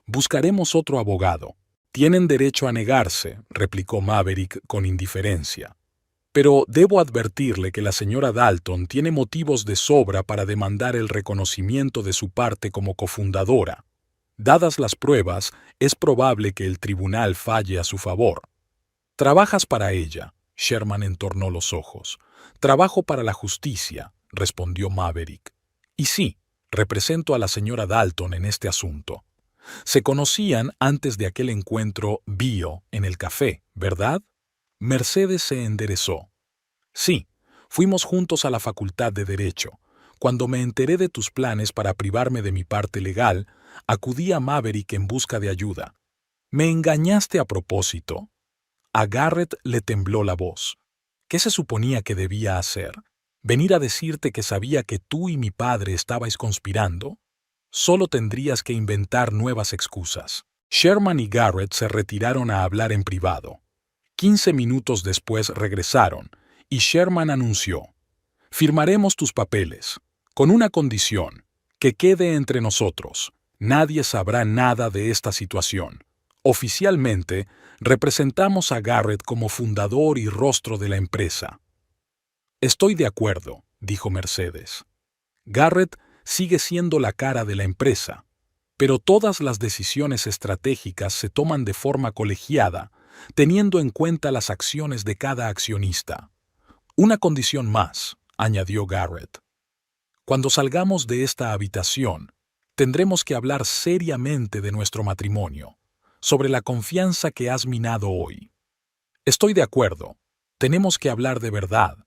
Buscaremos otro abogado. Tienen derecho a negarse, replicó Maverick con indiferencia. Pero debo advertirle que la señora Dalton tiene motivos de sobra para demandar el reconocimiento de su parte como cofundadora. Dadas las pruebas, es probable que el tribunal falle a su favor. Trabajas para ella. Sherman entornó los ojos. Trabajo para la justicia, respondió Maverick. Y sí, represento a la señora Dalton en este asunto. Se conocían antes de aquel encuentro bio en el café, ¿verdad? Mercedes se enderezó. Sí, fuimos juntos a la Facultad de Derecho. Cuando me enteré de tus planes para privarme de mi parte legal, acudí a Maverick en busca de ayuda. ¿Me engañaste a propósito? A Garrett le tembló la voz. ¿Qué se suponía que debía hacer? ¿Venir a decirte que sabía que tú y mi padre estabais conspirando? Solo tendrías que inventar nuevas excusas. Sherman y Garrett se retiraron a hablar en privado. 15 minutos después regresaron, y Sherman anunció: «Firmaremos tus papeles, con una condición, que quede entre nosotros. Nadie sabrá nada de esta situación. Oficialmente, representamos a Garrett como fundador y rostro de la empresa». «Estoy de acuerdo», dijo Mercedes. «Garrett sigue siendo la cara de la empresa, pero todas las decisiones estratégicas se toman de forma colegiada, teniendo en cuenta las acciones de cada accionista. Una condición más», añadió Garrett. «Cuando salgamos de esta habitación, tendremos que hablar seriamente de nuestro matrimonio, sobre la confianza que has minado hoy». «Estoy de acuerdo. Tenemos que hablar de verdad,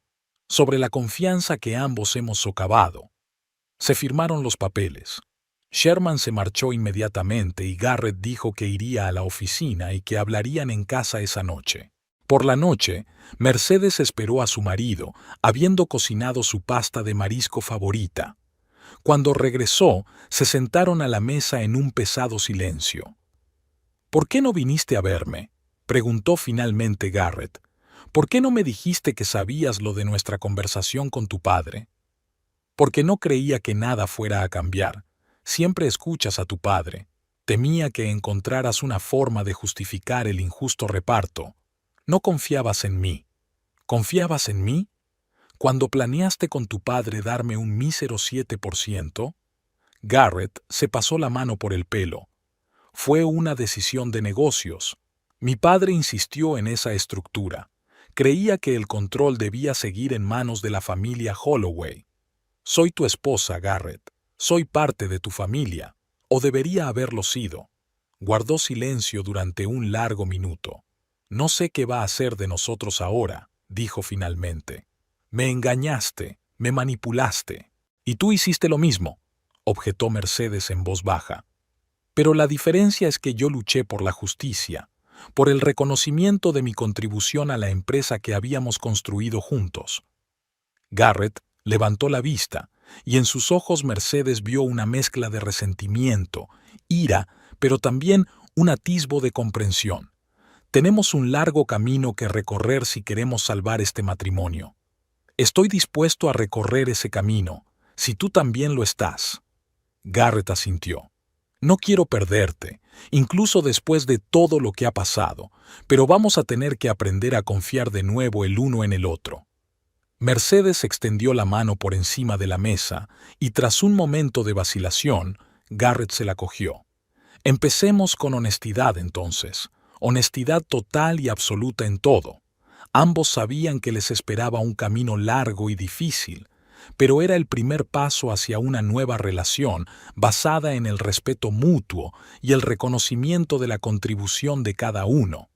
sobre la confianza que ambos hemos socavado». Se firmaron los papeles. Sherman se marchó inmediatamente y Garrett dijo que iría a la oficina y que hablarían en casa esa noche. Por la noche, Mercedes esperó a su marido, habiendo cocinado su pasta de marisco favorita. Cuando regresó, se sentaron a la mesa en un pesado silencio. «¿Por qué no viniste a verme?», preguntó finalmente Garrett. «¿Por qué no me dijiste que sabías lo de nuestra conversación con tu padre?». «Porque no creía que nada fuera a cambiar. Siempre escuchas a tu padre. Temía que encontraras una forma de justificar el injusto reparto. No confiabas en mí». «¿Confiabas en mí? Cuando planeaste con tu padre darme un mísero 7%, Garrett se pasó la mano por el pelo. «Fue una decisión de negocios. Mi padre insistió en esa estructura. Creía que el control debía seguir en manos de la familia Holloway. Soy tu esposa, Garrett. Soy parte de tu familia, o debería haberlo sido». Guardó silencio durante un largo minuto. «No sé qué va a hacer de nosotros ahora», dijo finalmente. «Me engañaste, me manipulaste. Y tú hiciste lo mismo», objetó Mercedes en voz baja. «Pero la diferencia es que yo luché por la justicia, por el reconocimiento de mi contribución a la empresa que habíamos construido juntos». Garrett levantó la vista, y en sus ojos Mercedes vio una mezcla de resentimiento, ira, pero también un atisbo de comprensión. «Tenemos un largo camino que recorrer si queremos salvar este matrimonio. Estoy dispuesto a recorrer ese camino, si tú también lo estás». Garrett asintió. «No quiero perderte, incluso después de todo lo que ha pasado, pero vamos a tener que aprender a confiar de nuevo el uno en el otro». Mercedes extendió la mano por encima de la mesa y tras un momento de vacilación, Garrett se la cogió. «Empecemos con honestidad entonces, honestidad total y absoluta en todo». Ambos sabían que les esperaba un camino largo y difícil, pero era el primer paso hacia una nueva relación basada en el respeto mutuo y el reconocimiento de la contribución de cada uno.